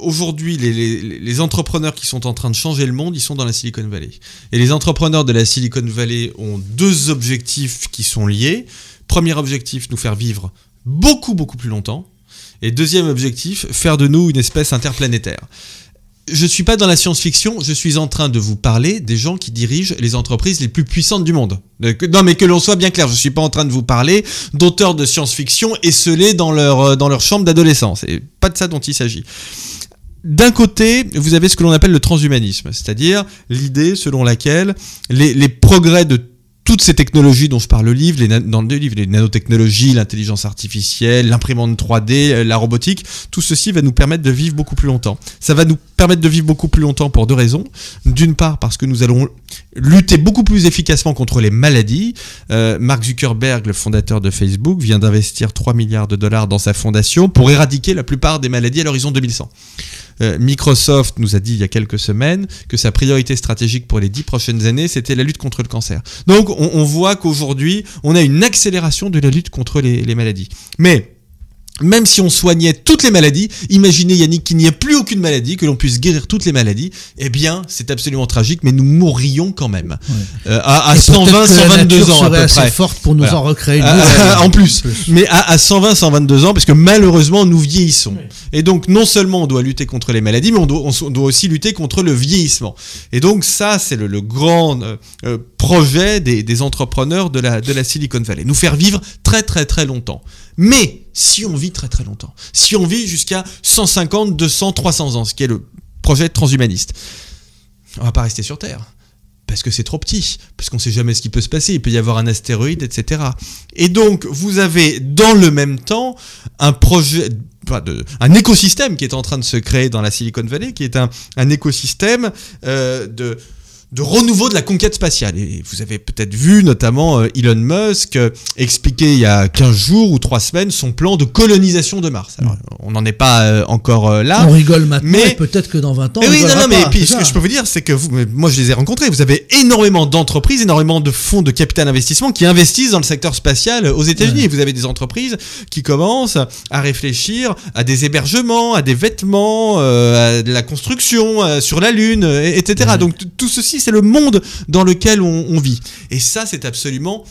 aujourd'hui, les entrepreneurs qui sont en train de changer le monde, ils sont dans la Silicon Valley. Et les entrepreneurs de la Silicon Valley ont 2 objectifs qui sont liés. Premier objectif, nous faire vivre beaucoup, beaucoup plus longtemps. Et deuxième objectif, faire de nous une espèce interplanétaire. Je suis pas dans la science-fiction, je suis en train de vous parler des gens qui dirigent les entreprises les plus puissantes du monde. Non, mais que l'on soit bien clair, je suis pas en train de vous parler d'auteurs de science-fiction esselés dans leur chambre d'adolescence. C'est pas de ça dont il s'agit. D'un côté, vous avez ce que l'on appelle le transhumanisme, c'est-à-dire l'idée selon laquelle les progrès de toutes ces technologies dont je parle dans le livre, les nanotechnologies, l'intelligence artificielle, l'imprimante 3D, la robotique, tout ceci va nous permettre de vivre beaucoup plus longtemps. Ça va nous permettre de vivre beaucoup plus longtemps pour 2 raisons. D'une part, parce que nous allons lutter beaucoup plus efficacement contre les maladies. Mark Zuckerberg, le fondateur de Facebook, vient d'investir 3 milliards de dollars dans sa fondation pour éradiquer la plupart des maladies à l'horizon 2100. Microsoft nous a dit il y a quelques semaines que sa priorité stratégique pour les 10 prochaines années, c'était la lutte contre le cancer. Donc on voit qu'aujourd'hui, on a une accélération de la lutte contre les maladies. Mais même si on soignait toutes les maladies, imaginez Yannick qu'il n'y ait plus aucune maladie, que l'on puisse guérir toutes les maladies, eh bien c'est absolument tragique, mais nous mourrions quand même. À 120, 122 ans à peu près. Assez forte pour nous en recréer une nouvelle. En plus. Mais à 120, 122 ans, parce que malheureusement nous vieillissons. Oui. Et donc non seulement on doit lutter contre les maladies, mais on doit aussi lutter contre le vieillissement. Et donc ça c'est le grand projet des entrepreneurs de la Silicon Valley. Nous faire vivre très très très longtemps. Mais si on vit très très longtemps, si on vit jusqu'à 150, 200, 300 ans, ce qui est le projet transhumaniste, on va pas rester sur Terre. Parce que c'est trop petit, parce qu'on sait jamais ce qui peut se passer, il peut y avoir un astéroïde, etc. Et donc, vous avez dans le même temps un projet, un écosystème qui est en train de se créer dans la Silicon Valley, qui est un écosystème de renouveau de la conquête spatiale. Et vous avez peut-être vu notamment Elon Musk expliquer il y a 15 jours ou 3 semaines son plan de colonisation de Mars. Alors, on n'en est pas encore là. On rigole maintenant, mais peut-être que dans 20 ans, on rigolera mais puis ce que je peux vous dire, c'est que moi je les ai rencontrés, vous avez énormément d'entreprises, énormément de fonds de capital investissement qui investissent dans le secteur spatial aux États-Unis. Ouais. Vous avez des entreprises qui commencent à réfléchir à des hébergements, à des vêtements, à de la construction, sur la Lune, etc. Ouais. Donc tout ceci, c'est le monde dans lequel on vit. Et ça, c'est absolument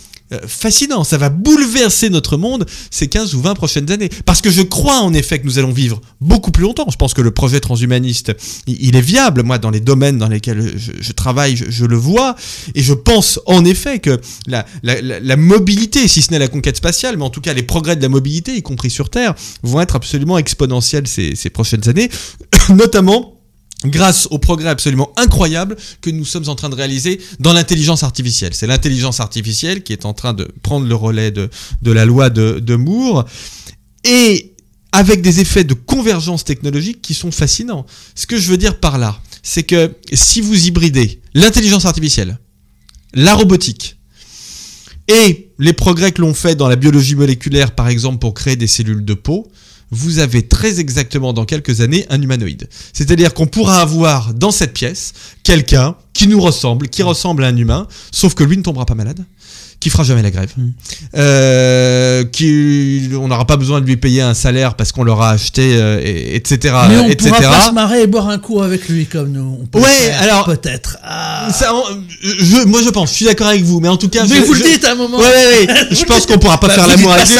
fascinant. Ça va bouleverser notre monde ces 15 ou 20 prochaines années. Parce que je crois en effet que nous allons vivre beaucoup plus longtemps. Je pense que le projet transhumaniste, il est viable. Moi, dans les domaines dans lesquels je travaille, je le vois. Et je pense en effet que la mobilité, si ce n'est la conquête spatiale, mais en tout cas les progrès de la mobilité, y compris sur Terre, vont être absolument exponentiels ces prochaines années. Notamment grâce au progrès absolument incroyable que nous sommes en train de réaliser dans l'intelligence artificielle. C'est l'intelligence artificielle qui est en train de prendre le relais de la loi de Moore, et avec des effets de convergence technologique qui sont fascinants. Ce que je veux dire par là, c'est que si vous hybridez l'intelligence artificielle, la robotique, et les progrès que l'on fait dans la biologie moléculaire, par exemple, pour créer des cellules de peau, vous avez très exactement dans quelques années un humanoïde. C'est-à-dire qu'on pourra avoir dans cette pièce quelqu'un qui nous ressemble, qui ressemble à un humain, sauf que lui ne tombera pas malade, qui fera jamais la grève, on n'aura pas besoin de lui payer un salaire parce qu'on l'aura acheté, etc. Mais on etc. pourra pas se marrer et boire un coup avec lui comme nous. On peut faire, peut-être. Moi je pense, je suis d'accord avec vous, mais en tout cas, mais vous le dites à un moment. Ouais. Je pense qu'on pourra pas faire l'amour avec lui.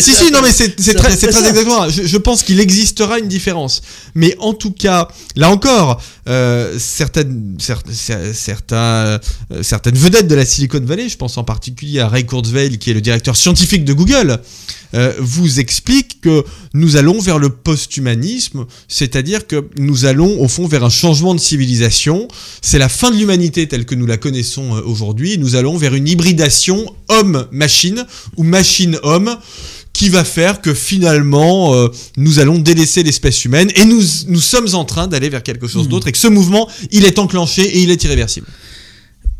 C'est très exactement. Je pense qu'il existera une différence, mais en tout cas, là encore, certaines vedettes de la Silicon Valley, je pense en particulier à Ray Kurzweil, qui est le directeur scientifique de Google, vous explique que nous allons vers le post-humanisme, c'est-à-dire que nous allons au fond vers un changement de civilisation. C'est la fin de l'humanité telle que nous la connaissons aujourd'hui. Nous allons vers une hybridation homme-machine ou machine-homme, qui va faire que finalement nous allons délaisser l'espèce humaine et nous sommes en train d'aller vers quelque chose d'autre, et que ce mouvement, il est enclenché et il est irréversible.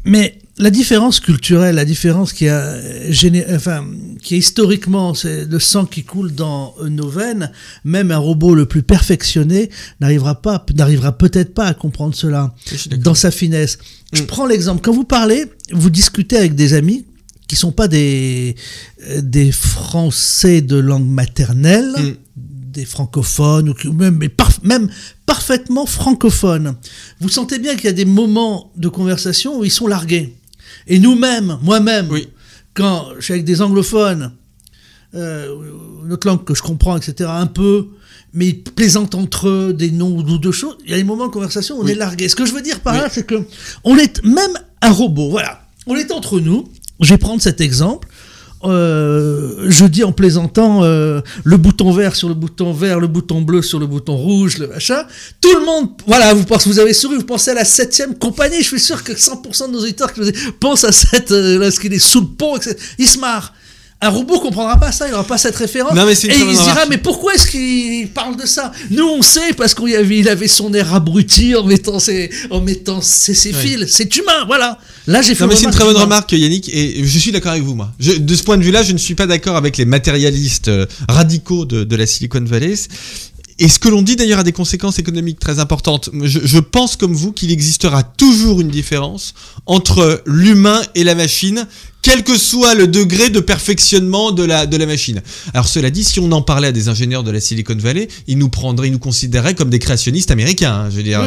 Mais la différence culturelle, la différence qui est historiquement, c'est le sang qui coule dans nos veines. Même un robot le plus perfectionné n'arrivera peut-être pas à comprendre cela dans sa finesse. Je prends l'exemple. Quand vous parlez, vous discutez avec des amis qui sont pas des Français de langue maternelle, des francophones, ou même parfaitement francophones. Vous sentez bien qu'il y a des moments de conversation où ils sont largués. Et nous-mêmes, moi-même, quand je suis avec des anglophones, une autre langue que je comprends, etc., un peu, mais ils plaisantent entre eux des noms ou de choses, il y a des moments de conversation où on est largué. Ce que je veux dire par là, c'est que on est même un robot, voilà. On est entre nous. Je vais prendre cet exemple. Je dis en plaisantant le bouton vert sur le bouton vert, le bouton bleu sur le bouton rouge, le machin. Tout le monde, voilà, vous avez souri, vous pensez à la 7e compagnie. Je suis sûr que 100% de nos auditeurs pensent à cette, lorsqu'il est sous le pont, etc. Ils se marrent. Un robot comprendra pas ça, il n'aura pas cette référence. Non, mais et il se dira, mais pourquoi est-ce qu'il parle de ça? Nous, on sait, parce qu'il avait son air abruti en mettant ses fils. C'est humain, voilà. Là, j'ai fait. Non, mais c'est une très bonne remarque, Yannick, et je suis d'accord avec vous, moi. De ce point de vue-là, je ne suis pas d'accord avec les matérialistes radicaux de la Silicon Valley. Et ce que l'on dit d'ailleurs a des conséquences économiques très importantes. Je pense comme vous qu'il existera toujours une différence entre l'humain et la machine, quel que soit le degré de perfectionnement de la machine. Alors cela dit, si on en parlait à des ingénieurs de la Silicon Valley, ils nous considéraient comme des créationnistes américains, hein, je veux dire.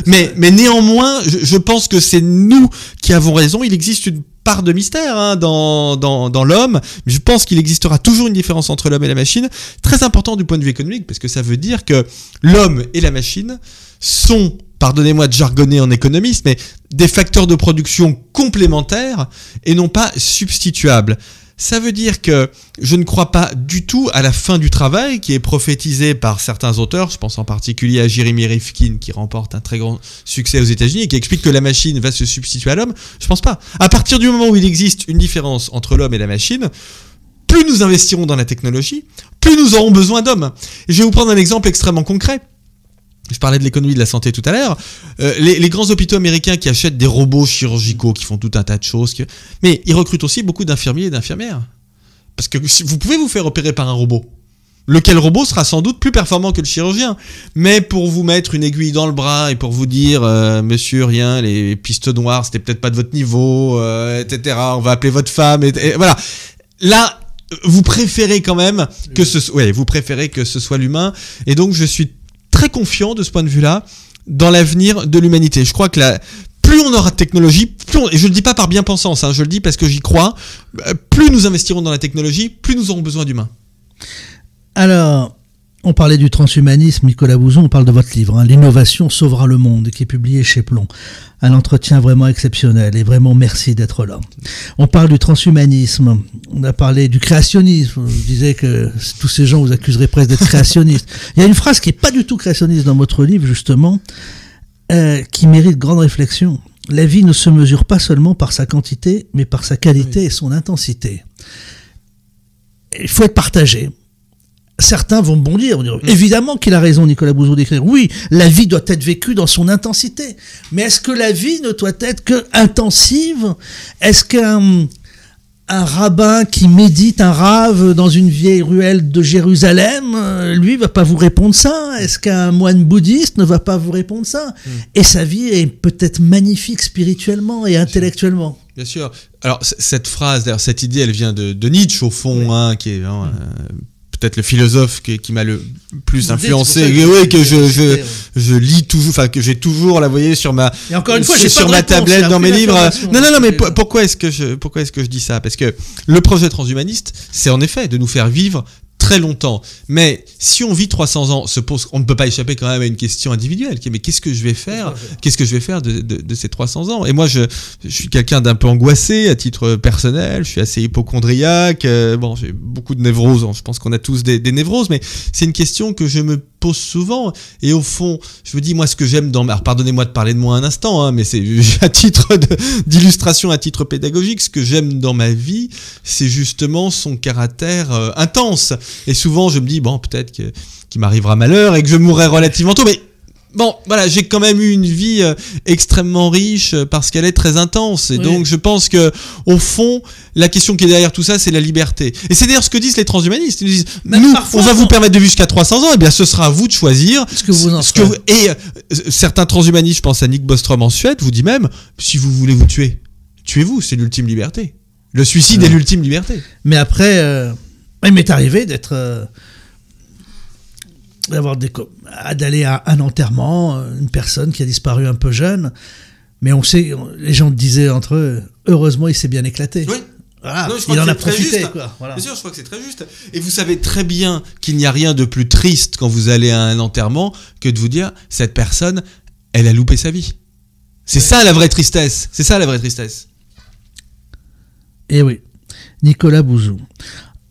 Mais néanmoins, je pense que c'est nous qui avons raison. Il existe une part de mystère dans l'homme, mais je pense qu'il existera toujours une différence entre l'homme et la machine, très important du point de vue économique, parce que ça veut dire que l'homme et la machine sont, pardonnez-moi de jargonner en économiste, mais des facteurs de production complémentaires et non pas substituables. Ça veut dire que je ne crois pas du tout à la fin du travail qui est prophétisée par certains auteurs. Je pense en particulier à Jeremy Rifkin qui remporte un très grand succès aux États-Unis et qui explique que la machine va se substituer à l'homme. Je pense pas. À partir du moment où il existe une différence entre l'homme et la machine, plus nous investirons dans la technologie, plus nous aurons besoin d'hommes. Et je vais vous prendre un exemple extrêmement concret. Je parlais de l'économie de la santé tout à l'heure. Les grands hôpitaux américains qui achètent des robots chirurgicaux, qui font tout un tas de choses, mais ils recrutent aussi beaucoup d'infirmiers et d'infirmières. Parce que vous pouvez vous faire opérer par un robot. Lequel robot sera sans doute plus performant que le chirurgien. Mais pour vous mettre une aiguille dans le bras et pour vous dire, monsieur, rien, les pistes noires, c'était peut-être pas de votre niveau, etc. On va appeler votre femme, et voilà. Là, vous préférez quand même que ce soit l'humain. Et donc, je suis très confiant de ce point de vue-là dans l'avenir de l'humanité. Je crois que plus on aura de technologie, et je le dis pas par bien-pensance, je le dis parce que j'y crois, plus nous investirons dans la technologie, plus nous aurons besoin d'humains. Alors, on parlait du transhumanisme, Nicolas Bouzon, on parle de votre livre, L'innovation sauvera le monde, qui est publié chez Plomb. Un entretien vraiment exceptionnel et vraiment merci d'être là. On parle du transhumanisme, on a parlé du créationnisme, vous disiez que tous ces gens vous accuseraient presque d'être créationnistes. Il y a une phrase qui n'est pas du tout créationniste dans votre livre, justement, qui mérite grande réflexion. La vie ne se mesure pas seulement par sa quantité, mais par sa qualité et son intensité. Il faut être partagé. Certains vont bondir, vont dire, évidemment qu'il a raison, Nicolas Bouzon, d'écrire. Oui, la vie doit être vécue dans son intensité. Mais est-ce que la vie ne doit être que intensive? Est-ce qu'un un rabbin qui médite un rave dans une vieille ruelle de Jérusalem, lui va pas vous répondre ça. Est-ce qu'un moine bouddhiste ne va pas vous répondre ça? Et sa vie est peut-être magnifique spirituellement et intellectuellement. Bien sûr. Alors cette phrase, d'ailleurs cette idée, elle vient de Nietzsche au fond, oui. Qui est peut-être le philosophe qui m'a le plus influencé, que je lis toujours, enfin que j'ai toujours la voyez sur ma et encore une fois, sur ma tablette dans mes livres. Non, mais pourquoi est-ce que je dis ça? Parce que le projet transhumaniste, c'est en effet de nous faire vivre très longtemps. Mais si on vit 300 ans, on ne peut pas échapper quand même à une question individuelle. Mais qu'est-ce que je vais faire? Qu'est-ce que je vais faire de ces 300 ans? Et moi, je suis quelqu'un d'un peu angoissé à titre personnel. Je suis assez hypocondriaque. Bon, j'ai beaucoup de névroses. Je pense qu'on a tous des névroses, mais c'est une question que je me pose souvent. Et au fond, je me dis, moi, ce que j'aime dans... Alors, pardonnez-moi de parler de moi un instant, hein, mais c'est à titre d'illustration, à titre pédagogique, ce que j'aime dans ma vie, c'est justement son caractère intense. Et souvent, je me dis, bon, peut-être qu'il m'arrivera malheur et que je mourrai relativement tôt, mais bon, voilà, j'ai quand même eu une vie extrêmement riche parce qu'elle est très intense. Et donc, je pense que, au fond, la question qui est derrière tout ça, c'est la liberté. Et c'est d'ailleurs ce que disent les transhumanistes. Ils disent, nous, on va vous permettre de vivre jusqu'à 300 ans, et bien, ce sera à vous de choisir ce que vous en faites. Et certains transhumanistes, je pense à Nick Bostrom en Suède, vous dit même, si vous voulez vous tuer, tuez-vous, c'est l'ultime liberté. Le suicide est l'ultime liberté. Mais après, il m'est arrivé d'aller à un enterrement, une personne qui a disparu un peu jeune, mais on sait, les gens disaient entre eux, heureusement il s'est bien éclaté. Oui. Voilà, non, il en a profité. Quoi. Voilà. Bien sûr, je crois que c'est très juste. Et vous savez très bien qu'il n'y a rien de plus triste quand vous allez à un enterrement que de vous dire, cette personne, elle a loupé sa vie. C'est ça la vraie tristesse. C'est ça la vraie tristesse. Et oui, Nicolas Bouzou.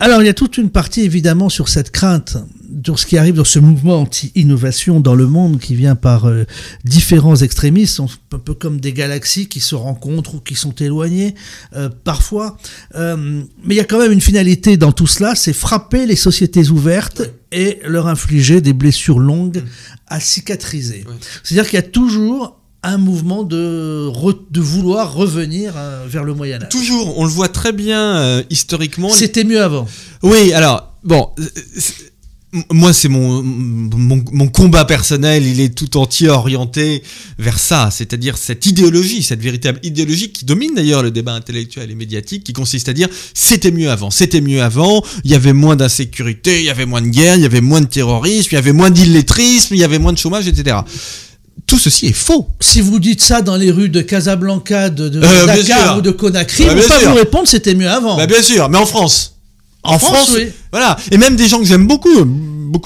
Alors, il y a toute une partie, évidemment, sur cette crainte, sur ce qui arrive dans ce mouvement anti-innovation dans le monde qui vient par différents extrémistes, un peu comme des galaxies qui se rencontrent ou qui sont éloignées, parfois. Mais il y a quand même une finalité dans tout cela, c'est frapper les sociétés ouvertes et leur infliger des blessures longues à cicatriser. C'est-à-dire qu'il y a toujours un mouvement de vouloir revenir vers le Moyen-Âge. Toujours, on le voit très bien historiquement. C'était mieux avant. Oui, alors, bon, moi c'est mon combat personnel, il est tout entier orienté vers ça, c'est-à-dire cette idéologie, cette véritable idéologie qui domine d'ailleurs le débat intellectuel et médiatique, qui consiste à dire c'était mieux avant, il y avait moins d'insécurité, il y avait moins de guerre, il y avait moins de terrorisme, il y avait moins d'illettrisme, il y avait moins de chômage, etc. Tout ceci est faux. Si vous dites ça dans les rues de Casablanca, de Dakar ou de Conakry, on ne va pas vous répondre c'était mieux avant. Bien sûr, mais en France. En France, oui. Voilà. Et même des gens que j'aime beaucoup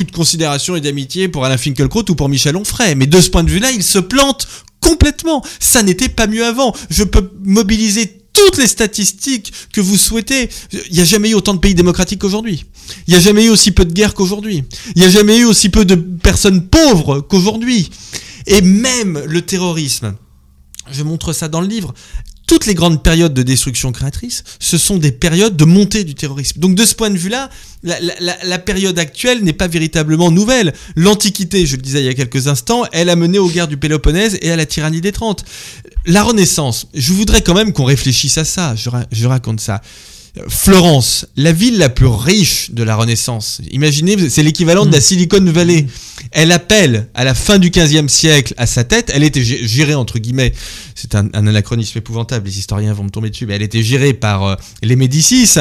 de considération et d'amitié pour Alain Finkielkraut ou pour Michel Onfray. Mais de ce point de vue-là, ils se plantent complètement. Ça n'était pas mieux avant. Je peux mobiliser toutes les statistiques que vous souhaitez. Il n'y a jamais eu autant de pays démocratiques qu'aujourd'hui. Il n'y a jamais eu aussi peu de guerres qu'aujourd'hui. Il n'y a jamais eu aussi peu de personnes pauvres qu'aujourd'hui. Et même le terrorisme, je montre ça dans le livre, toutes les grandes périodes de destruction créatrice, ce sont des périodes de montée du terrorisme. Donc de ce point de vue-là, la période actuelle n'est pas véritablement nouvelle. L'Antiquité, je le disais il y a quelques instants, elle a mené aux guerres du Péloponnèse et à la tyrannie des 30. La Renaissance, je voudrais quand même qu'on réfléchisse à ça, je raconte ça. Florence, la ville la plus riche de la Renaissance. Imaginez, c'est l'équivalent de la Silicon Valley. Elle appelle à la fin du XVe siècle à sa tête, elle était gérée entre guillemets, c'est un anachronisme épouvantable, les historiens vont me tomber dessus, mais elle était gérée par les Médicis.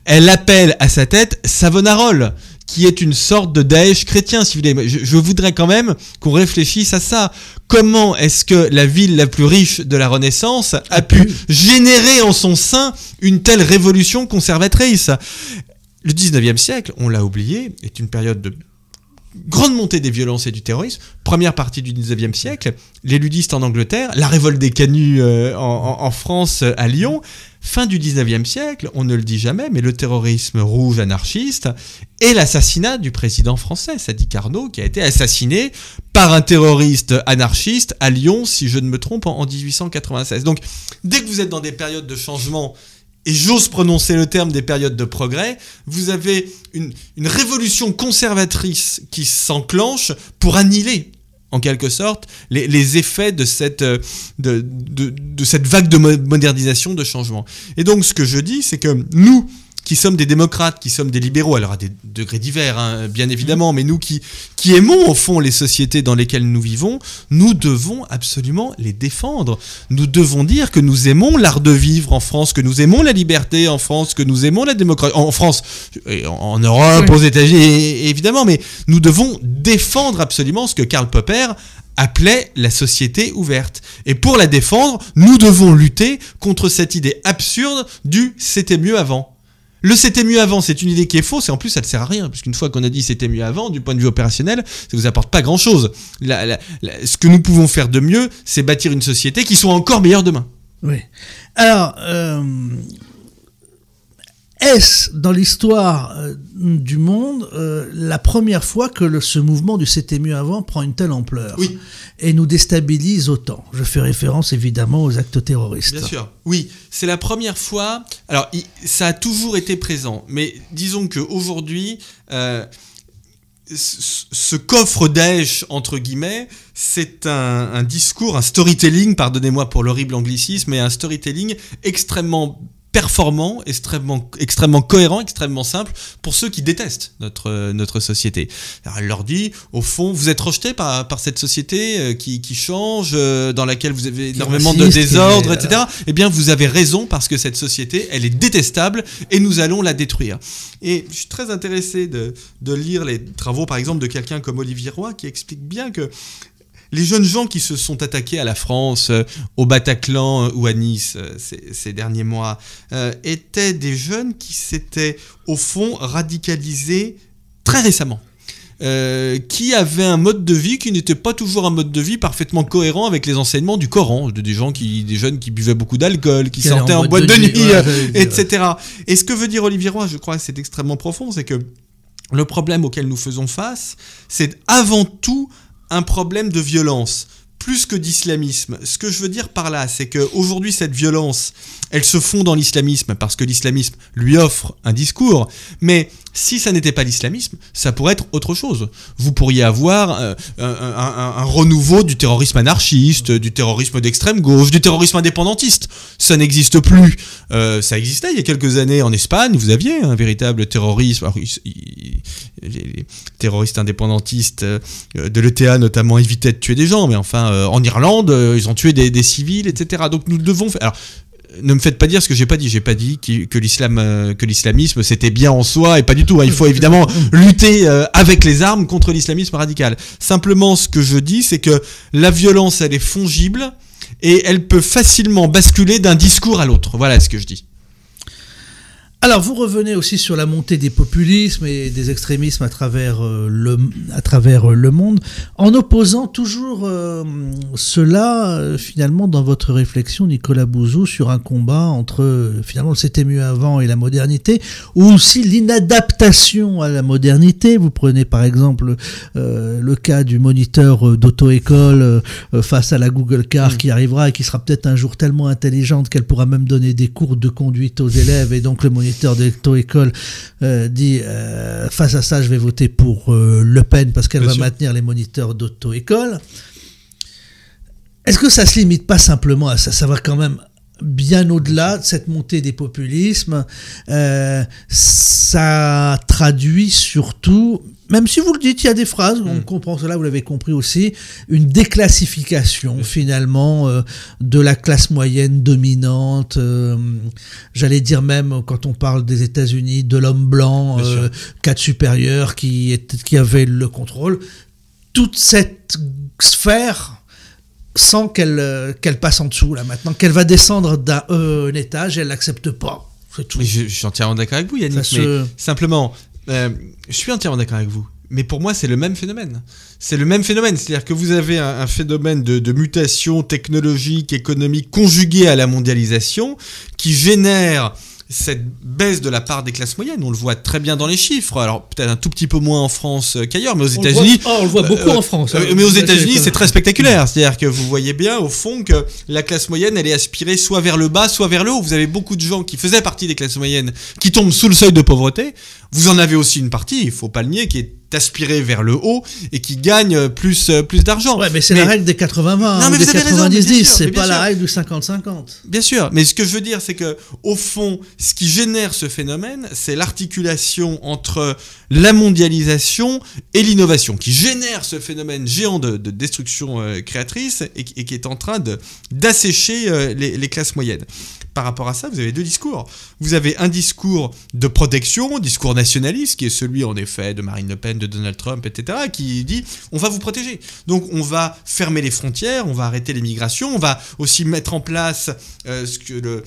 Elle appelle à sa tête Savonarole, qui est une sorte de Daesh chrétien, si vous voulez. Je voudrais quand même qu'on réfléchisse à ça. Comment est-ce que la ville la plus riche de la Renaissance a pu générer en son sein une telle révolution conservatrice? Le 19e siècle, on l'a oublié, est une période de grande montée des violences et du terrorisme. Première partie du 19e siècle, les ludistes en Angleterre, la révolte des canuts en France, à Lyon. Fin du 19e siècle, on ne le dit jamais, mais le terrorisme rouge anarchiste et l'assassinat du président français, Sadi Carnot, qui a été assassiné par un terroriste anarchiste à Lyon, si je ne me trompe, en 1896. Donc, dès que vous êtes dans des périodes de changement, et j'ose prononcer le terme des périodes de progrès, vous avez une révolution conservatrice qui s'enclenche pour annihiler en quelque sorte, les effets de cette vague de modernisation, de changement. Et donc, ce que je dis, c'est que nous, qui sommes des démocrates, qui sommes des libéraux, alors à des degrés divers, hein, bien évidemment, mais nous qui aimons au fond les sociétés dans lesquelles nous vivons, nous devons absolument les défendre. Nous devons dire que nous aimons l'art de vivre en France, que nous aimons la liberté en France, que nous aimons la démocratie en France, et en Europe, oui, aux États-Unis, évidemment, mais nous devons défendre absolument ce que Karl Popper appelait la société ouverte. Et pour la défendre, nous devons lutter contre cette idée absurde du « c'était mieux avant ». Le c'était mieux avant, c'est une idée qui est fausse et en plus ça ne sert à rien, puisqu'une fois qu'on a dit c'était mieux avant, du point de vue opérationnel, ça vous apporte pas grand chose. Ce que nous pouvons faire de mieux, c'est bâtir une société qui soit encore meilleure demain. Oui. Alors, est-ce dans l'histoire du monde la première fois que ce mouvement du c'était mieux avant prend une telle ampleur, oui, et nous déstabilise autant? Je fais référence évidemment aux actes terroristes. Bien sûr, oui, c'est la première fois. Alors, ça a toujours été présent, mais disons qu'aujourd'hui, ce coffre Daesh, entre guillemets, c'est un discours, un storytelling, pardonnez-moi pour l'horrible anglicisme, mais un storytelling extrêmement performant, extrêmement cohérent, extrêmement simple pour ceux qui détestent notre société. Alors elle leur dit, au fond, vous êtes rejetés par cette société qui change, dans laquelle vous avez énormément de désordre, etc. Eh bien, vous avez raison, parce que cette société, elle est détestable et nous allons la détruire. Et je suis très intéressé de lire les travaux, par exemple, de quelqu'un comme Olivier Roy, qui explique bien que les jeunes gens qui se sont attaqués à la France, au Bataclan ou à Nice ces derniers mois, étaient des jeunes qui s'étaient, au fond, radicalisés très récemment. Qui avaient un mode de vie qui n'était pas toujours un mode de vie parfaitement cohérent avec les enseignements du Coran, des jeunes qui buvaient beaucoup d'alcool, qui sortaient en boîte de nuit, etc. Et ce que veut dire Olivier Roy, je crois que c'est extrêmement profond, c'est que le problème auquel nous faisons face, c'est avant tout un problème de violence, plus que d'islamisme. Ce que je veux dire par là, c'est qu'aujourd'hui, cette violence, elle se fond dans l'islamisme, parce que l'islamisme lui offre un discours, mais si ça n'était pas l'islamisme, ça pourrait être autre chose. Vous pourriez avoir un renouveau du terrorisme anarchiste, du terrorisme d'extrême gauche, du terrorisme indépendantiste. Ça n'existe plus. Ça existait il y a quelques années en Espagne, vous aviez un véritable terrorisme. Alors, les terroristes indépendantistes de l'ETA notamment évitaient de tuer des gens, mais enfin en Irlande, ils ont tué des civils, etc. Donc nous devons faire... Alors, ne me faites pas dire ce que j'ai pas dit. J'ai pas dit que l'islamisme c'était bien en soi, et pas du tout. Il faut évidemment lutter avec les armes contre l'islamisme radical. Simplement, ce que je dis, c'est que la violence, elle est fongible et elle peut facilement basculer d'un discours à l'autre. Voilà ce que je dis. Alors, vous revenez aussi sur la montée des populismes et des extrémismes à travers le monde, en opposant toujours cela, finalement, dans votre réflexion, Nicolas Bouzou, sur un combat entre, finalement, le c'était mieux avant et la modernité, ou aussi l'inadaptation à la modernité. Vous prenez, par exemple, le cas du moniteur d'auto-école face à la Google Car qui arrivera et qui sera peut-être un jour tellement intelligente qu'elle pourra même donner des cours de conduite aux élèves, et donc le moniteur d'auto-école dit face à ça je vais voter pour Le Pen parce qu'elle va maintenir les moniteurs d'auto-école. Est-ce que ça se limite pas simplement à ça? Ça va quand même bien au-delà de cette montée des populismes. Ça traduit surtout, même si vous le dites, il y a des phrases, on comprend cela, vous l'avez compris aussi, une déclassification finalement de la classe moyenne dominante, j'allais dire même quand on parle des États-Unis, de l'homme blanc, cadre supérieur qui avait le contrôle. Toute cette sphère sans qu'elle passe en dessous, là, maintenant, qu'elle va descendre d'un étage, elle l'accepte pas. C'est tout. Mais je suis entièrement d'accord avec vous, Yannick, simplement, je suis entièrement d'accord avec vous. Mais pour moi, c'est le même phénomène. C'est le même phénomène, c'est-à-dire que vous avez un phénomène de mutation technologique, économique, conjugué à la mondialisation, qui génère cette baisse de la part des classes moyennes. On le voit très bien dans les chiffres. Alors peut-être un tout petit peu moins en France qu'ailleurs, mais aux États-Unis... On le voit beaucoup en France. Mais aux États-Unis, c'est très spectaculaire. C'est-à-dire que vous voyez bien, au fond, que la classe moyenne, elle est aspirée soit vers le bas, soit vers le haut. Vous avez beaucoup de gens qui faisaient partie des classes moyennes, qui tombent sous le seuil de pauvreté. Vous en avez aussi une partie, il faut pas le nier, qui est aspiré vers le haut et qui gagne plus d'argent. Ouais, mais c'est la règle des 80-20, des 90-10, c'est pas la règle du 50-50. Bien sûr, mais ce que je veux dire, c'est que au fond, ce qui génère ce phénomène, c'est l'articulation entre la mondialisation et l'innovation, qui génère ce phénomène géant de destruction créatrice et qui est en train d'assécher les classes moyennes. Par rapport à ça, vous avez deux discours. Vous avez un discours de protection, discours nationaliste, qui est celui en effet de Marine Le Pen, de Donald Trump, etc., qui dit on va vous protéger. Donc on va fermer les frontières, on va arrêter l'immigration, on va aussi mettre en place ce que le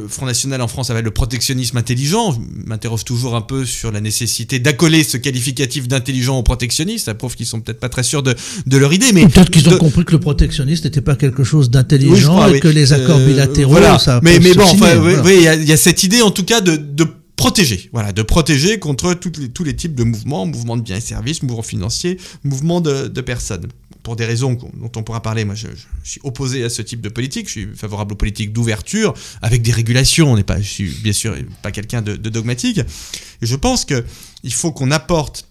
Front National en France appelle le protectionnisme intelligent. Je m'interroge toujours un peu sur la nécessité d'accoler ce qualificatif d'intelligent au protectionniste. Ça prouve qu'ils sont peut-être pas très sûrs de leur idée. Mais peut-être qu'ils ont compris que le protectionnisme n'était pas quelque chose d'intelligent et que les accords bilatéraux, ça mais bon, enfin, oui, il y a cette idée en tout cas de protéger, voilà, de protéger contre tous les types de mouvements de biens et services, mouvements financiers, mouvements de personnes. Pour des raisons dont on pourra parler, moi je suis opposé à ce type de politique, je suis favorable aux politiques d'ouverture, avec des régulations, je suis bien sûr pas quelqu'un de dogmatique, et je pense qu'il faut qu'on apporte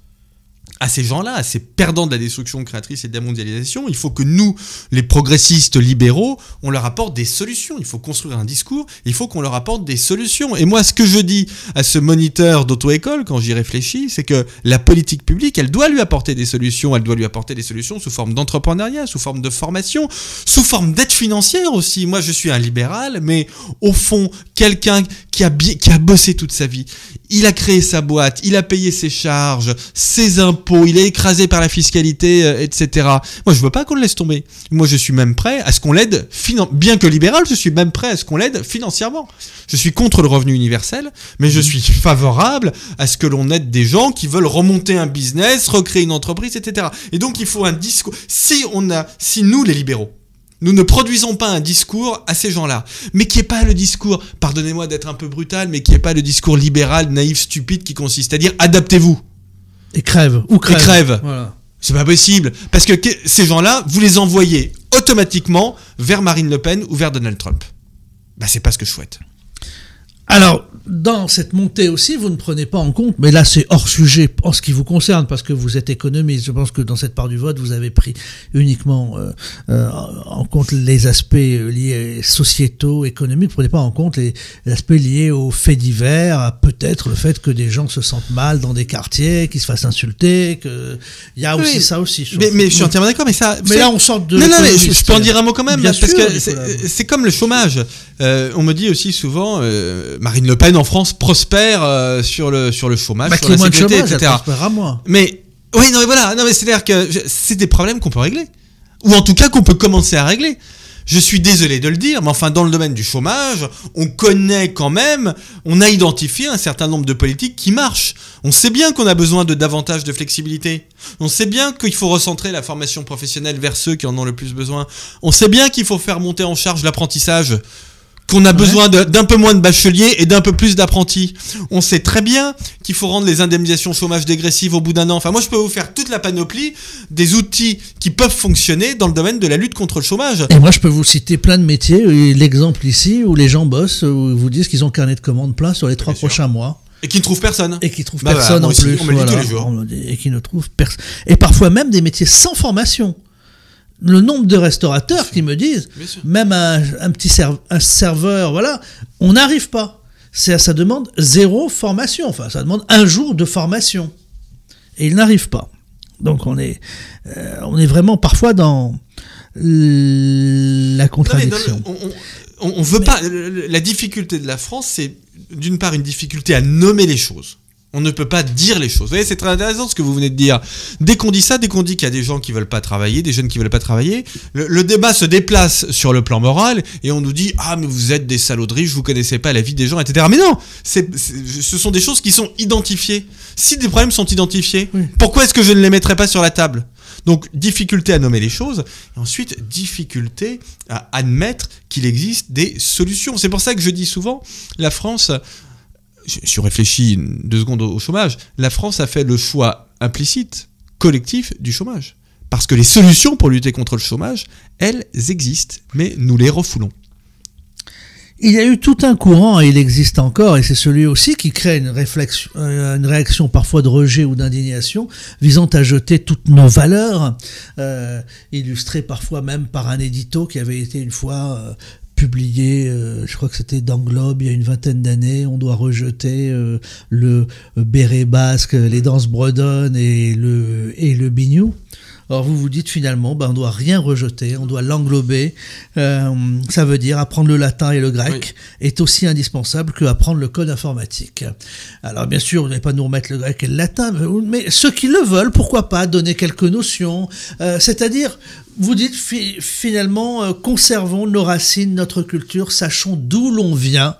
à ces gens-là, à ces perdants de la destruction créatrice et de la mondialisation, il faut que nous, les progressistes libéraux, on leur apporte des solutions. Il faut construire un discours, il faut qu'on leur apporte des solutions. Et moi, ce que je dis à ce moniteur d'auto-école, quand j'y réfléchis, c'est que la politique publique, elle doit lui apporter des solutions. Elle doit lui apporter des solutions sous forme d'entrepreneuriat, sous forme de formation, sous forme d'aide financière aussi. Moi, je suis un libéral, mais au fond, quelqu'un qui a bossé toute sa vie, il a créé sa boîte, il a payé ses charges, ses impôts, il est écrasé par la fiscalité, etc. Moi, je veux pas qu'on le laisse tomber. Moi, je suis même prêt à ce qu'on l'aide, bien que libéral, je suis même prêt à ce qu'on l'aide financièrement. Je suis contre le revenu universel, mais je suis favorable à ce que l'on aide des gens qui veulent remonter un business, recréer une entreprise, etc. Et donc, il faut un discours. Si nous, les libéraux, nous ne produisons pas un discours à ces gens-là, mais qui n'est pas le discours, pardonnez-moi d'être un peu brutal, mais qui n'est pas le discours libéral, naïf, stupide, qui consiste à dire adaptez-vous. Et crève. Voilà. C'est pas possible. Parce que ces gens-là, vous les envoyez automatiquement vers Marine Le Pen ou vers Donald Trump. C'est pas ce que je souhaite. Alors, dans cette montée aussi, vous ne prenez pas en compte, mais là c'est hors sujet en ce qui vous concerne, parce que vous êtes économiste. Je pense que dans cette part du vote, vous avez pris uniquement en compte les aspects liés sociétaux, économiques. Vous ne prenez pas en compte les aspects liés aux faits divers, à peut-être le fait que des gens se sentent mal dans des quartiers, qu'ils se fassent insulter, il y a aussi ça aussi. Mais je suis entièrement d'accord, mais ça... Mais là on sort de... Non, mais je peux en dire un mot quand même, bien parce sûr, que c'est comme le chômage. On me dit aussi souvent... Marine Le Pen en France prospère sur le chômage, sur la sécurité, etc. À moi. Mais oui, non, mais voilà, non, mais c'est-à-dire que c'est des problèmes qu'on peut régler, ou en tout cas qu'on peut commencer à régler. Je suis désolé de le dire, mais enfin dans le domaine du chômage, on connaît quand même, on a identifié un certain nombre de politiques qui marchent. On sait bien qu'on a besoin de davantage de flexibilité. On sait bien qu'il faut recentrer la formation professionnelle vers ceux qui en ont le plus besoin. On sait bien qu'il faut faire monter en charge l'apprentissage, qu'on a besoin d'un peu moins de bacheliers et d'un peu plus d'apprentis. On sait très bien qu'il faut rendre les indemnisations chômage dégressives au bout d'un an. Enfin, moi, je peux vous faire toute la panoplie des outils qui peuvent fonctionner dans le domaine de la lutte contre le chômage. Et moi, je peux vous citer plein de métiers. L'exemple ici, où les gens bossent, où ils vous disent qu'ils ont carnet de commandes plein sur les 3 prochains mois. Et qui ne trouvent personne. Et qui trouvent personne en plus. On me le dit tous les jours. Et qui ne trouvent personne. Et parfois même des métiers sans formation. Le nombre de restaurateurs qui me disent, même un petit serveur, voilà, on n'arrive pas. Ça demande 0 formation. Enfin, ça demande 1 jour de formation. Et ils n'arrivent pas. Donc on est vraiment parfois dans la contradiction. On veut pas. La difficulté de la France, c'est d'une part une difficulté à nommer les choses. On ne peut pas dire les choses. Vous voyez, c'est très intéressant ce que vous venez de dire. Dès qu'on dit ça, dès qu'on dit qu'il y a des gens qui veulent pas travailler, des jeunes qui veulent pas travailler, le débat se déplace sur le plan moral et on nous dit « Ah, mais vous êtes des salauds de riches, vous connaissez pas la vie des gens, etc. » Mais non, ce sont des choses qui sont identifiées. Si des problèmes sont identifiés, pourquoi est-ce que je ne les mettrais pas sur la table ? Donc, difficulté à nommer les choses, et ensuite, difficulté à admettre qu'il existe des solutions. C'est pour ça que je dis souvent, la France... Si on réfléchit 2 secondes au chômage, la France a fait le choix implicite, collectif, du chômage. Parce que les solutions pour lutter contre le chômage, elles existent, mais nous les refoulons. Il y a eu tout un courant, et il existe encore, et c'est celui aussi qui crée une réaction parfois de rejet ou d'indignation, visant à jeter toutes nos valeurs, illustrées parfois même par un édito qui avait été une fois publié, je crois que c'était dans Globe il y a une vingtaine d'années. On doit rejeter le béret basque, les danses bredonnes et le biniou. Or, vous vous dites finalement, on doit rien rejeter, on doit l'englober. Ça veut dire apprendre le latin et le grec est aussi indispensable que apprendre le code informatique. Alors, bien sûr, vous n'allez pas nous remettre le grec et le latin, mais ceux qui le veulent, pourquoi pas donner quelques notions. C'est-à-dire, vous dites finalement, conservons nos racines, notre culture, sachons d'où l'on vient,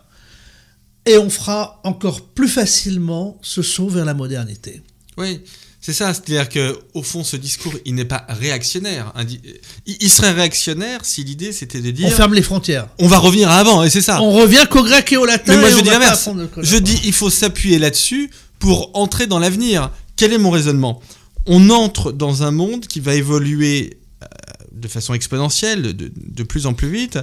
et on fera encore plus facilement ce saut vers la modernité. Oui. C'est ça, c'est-à-dire qu'au fond, ce discours, il n'est pas réactionnaire. Il serait réactionnaire si l'idée, c'était de dire... On ferme les frontières. On va revenir à avant, et c'est ça. On revient qu'au grec et au latin. Mais moi, je dis l'inverse. Je dis, il faut s'appuyer là-dessus pour entrer dans l'avenir. Quel est mon raisonnement ? On entre dans un monde qui va évoluer de façon exponentielle, de plus en plus vite,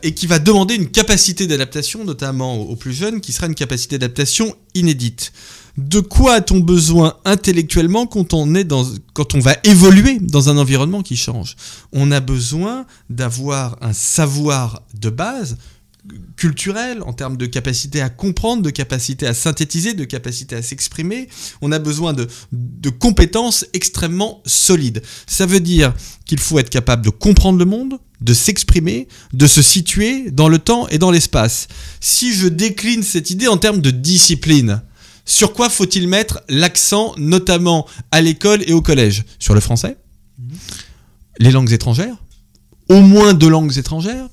et qui va demander une capacité d'adaptation, notamment aux plus jeunes, qui sera une capacité d'adaptation inédite. De quoi a-t-on besoin intellectuellement quand on va évoluer dans un environnement qui change ? On a besoin d'avoir un savoir de base culturel, en termes de capacité à comprendre, de capacité à synthétiser, de capacité à s'exprimer. On a besoin de compétences extrêmement solides. Ça veut dire qu'il faut être capable de comprendre le monde, de s'exprimer, de se situer dans le temps et dans l'espace. Si je décline cette idée en termes de discipline, sur quoi faut-il mettre l'accent, notamment à l'école et au collège ? Sur le français, les langues étrangères, au moins 2 langues étrangères,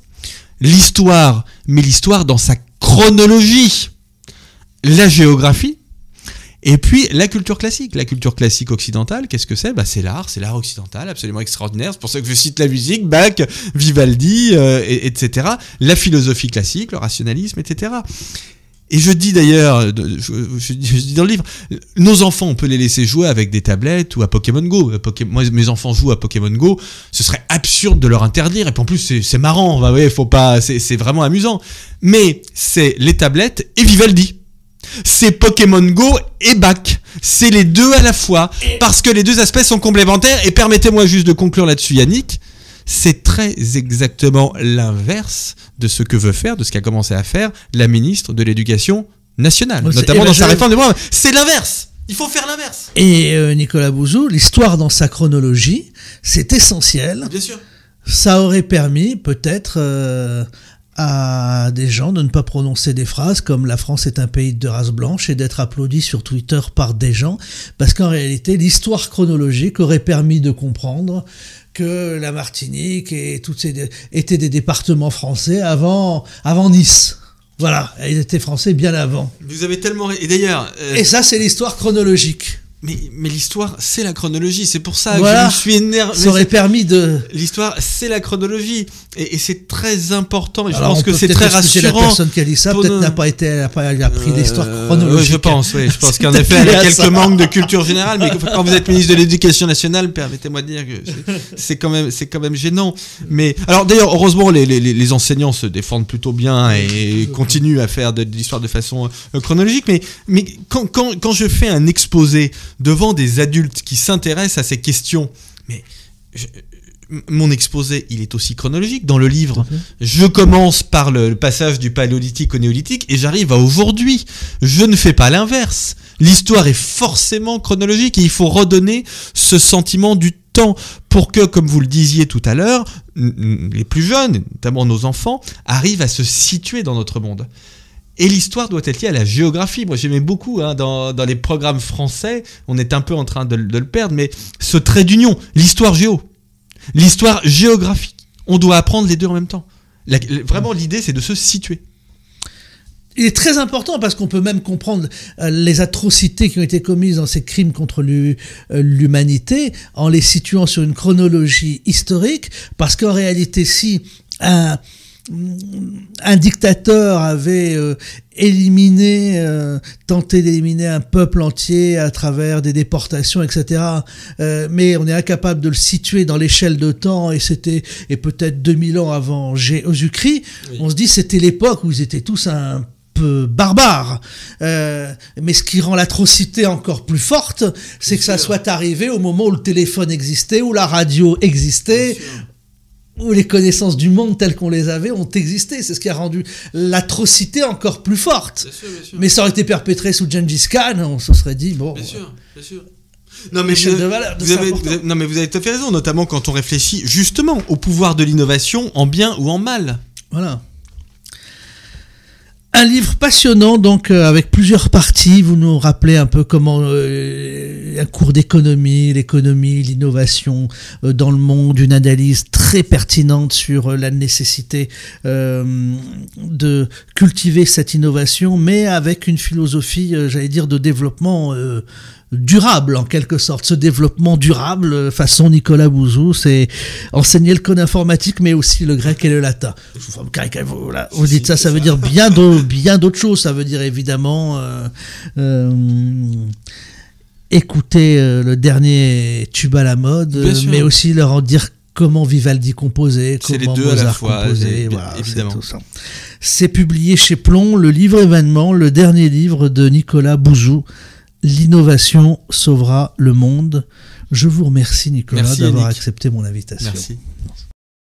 l'histoire, mais l'histoire dans sa chronologie, la géographie, et puis la culture classique. La culture classique occidentale, qu'est-ce que c'est ? C'est l'art occidental, absolument extraordinaire. C'est pour ça que je cite la musique, Bach, Vivaldi, etc. La philosophie classique, le rationalisme, etc. Et je dis d'ailleurs, je dis dans le livre, nos enfants, on peut les laisser jouer avec des tablettes ou à Pokémon Go. Moi, mes enfants jouent à Pokémon Go. Ce serait absurde de leur interdire. Et puis en plus, c'est marrant. Faut pas. C'est vraiment amusant. Mais c'est les tablettes et Vivaldi. C'est Pokémon Go et Bach. C'est les deux à la fois. Parce que les deux aspects sont complémentaires. Et permettez-moi juste de conclure là-dessus, Yannick. C'est très exactement l'inverse de ce que veut faire, de ce qu'a commencé à faire la ministre de l'Éducation nationale, notamment dans sa réforme des programmes. C'est l'inverse. Il faut faire l'inverse. Et Nicolas Bouzou, l'histoire dans sa chronologie, c'est essentiel. Bien sûr. Ça aurait permis peut-être à des gens de ne pas prononcer des phrases comme « la France est un pays de race blanche » et d'être applaudi sur Twitter par des gens, parce qu'en réalité, l'histoire chronologique aurait permis de comprendre que la Martinique et toutes ces étaient des départements français avant Nice. Voilà, ils étaient français bien avant. Vous avez tellement... Et d'ailleurs... Et ça, c'est l'histoire chronologique. Mais l'histoire, c'est la chronologie. C'est pour ça que je me suis énervé. Ça aurait permis de... L'histoire, c'est la chronologie. Et c'est très important. Et je pense que c'est très rassurant. La personne qui a dit ça, peut-être n'a pas appris l'histoire chronologique. Je pense qu'en effet, elle a quelques manques de culture générale. Mais quand vous êtes ministre de l'Éducation nationale, permettez-moi de dire que c'est quand même gênant. Mais, alors d'ailleurs, heureusement, les enseignants se défendent plutôt bien et continuent à faire de l'histoire de façon chronologique. Mais quand je fais un exposé devant des adultes qui s'intéressent à ces questions, mais mon exposé, il est aussi chronologique. Dans le livre, je commence par le passage du paléolithique au néolithique et j'arrive à aujourd'hui. Je ne fais pas l'inverse. L'histoire est forcément chronologique et il faut redonner ce sentiment du temps pour que, comme vous le disiez tout à l'heure, les plus jeunes, notamment nos enfants, arrivent à se situer dans notre monde. Et l'histoire doit être liée à la géographie. Moi, j'aimais beaucoup dans les programmes français, on est un peu en train de le perdre, mais ce trait d'union, l'histoire géographique, on doit apprendre les deux en même temps. Vraiment, l'idée, c'est de se situer. Il est très important parce qu'on peut même comprendre les atrocités qui ont été commises dans ces crimes contre l'humanité en les situant sur une chronologie historique, parce qu'en réalité, si un un dictateur avait tenté d'éliminer un peuple entier à travers des déportations, etc. Mais on est incapable de le situer dans l'échelle de temps, et peut-être 2000 ans avant Jésus-Christ. Oui. On se dit c'était l'époque où ils étaient tous un peu barbares. Mais ce qui rend l'atrocité encore plus forte, c'est que ça soit arrivé au moment où le téléphone existait, où la radio existait, où les connaissances du monde telles qu'on les avait ont existé. C'est ce qui a rendu l'atrocité encore plus forte. Bien sûr. Mais ça aurait été perpétré sous Gengis Khan, on se serait dit, bon... Bien sûr. Non mais, vous avez tout à fait raison, notamment quand on réfléchit justement au pouvoir de l'innovation en bien ou en mal. Voilà. Un livre passionnant, donc avec plusieurs parties. Vous nous rappelez un peu comment un cours d'économie, l'innovation dans le monde, une analyse très pertinente sur la nécessité de cultiver cette innovation, mais avec une philosophie, j'allais dire, de développement durable, en quelque sorte. Ce développement durable, façon Nicolas Bouzou, c'est enseigner le code informatique, mais aussi le grec et le latin. Vous dites ça veut dire bien d'autres choses. Ça veut dire évidemment écouter le dernier tube à la mode, mais aussi leur en dire comment Vivaldi composait, comment Mozart composait. Voilà, évidemment. C'est publié chez Plomb, le livre événement, le dernier livre de Nicolas Bouzou. L'innovation sauvera le monde. Je vous remercie, Nicolas, d'avoir accepté mon invitation. Merci.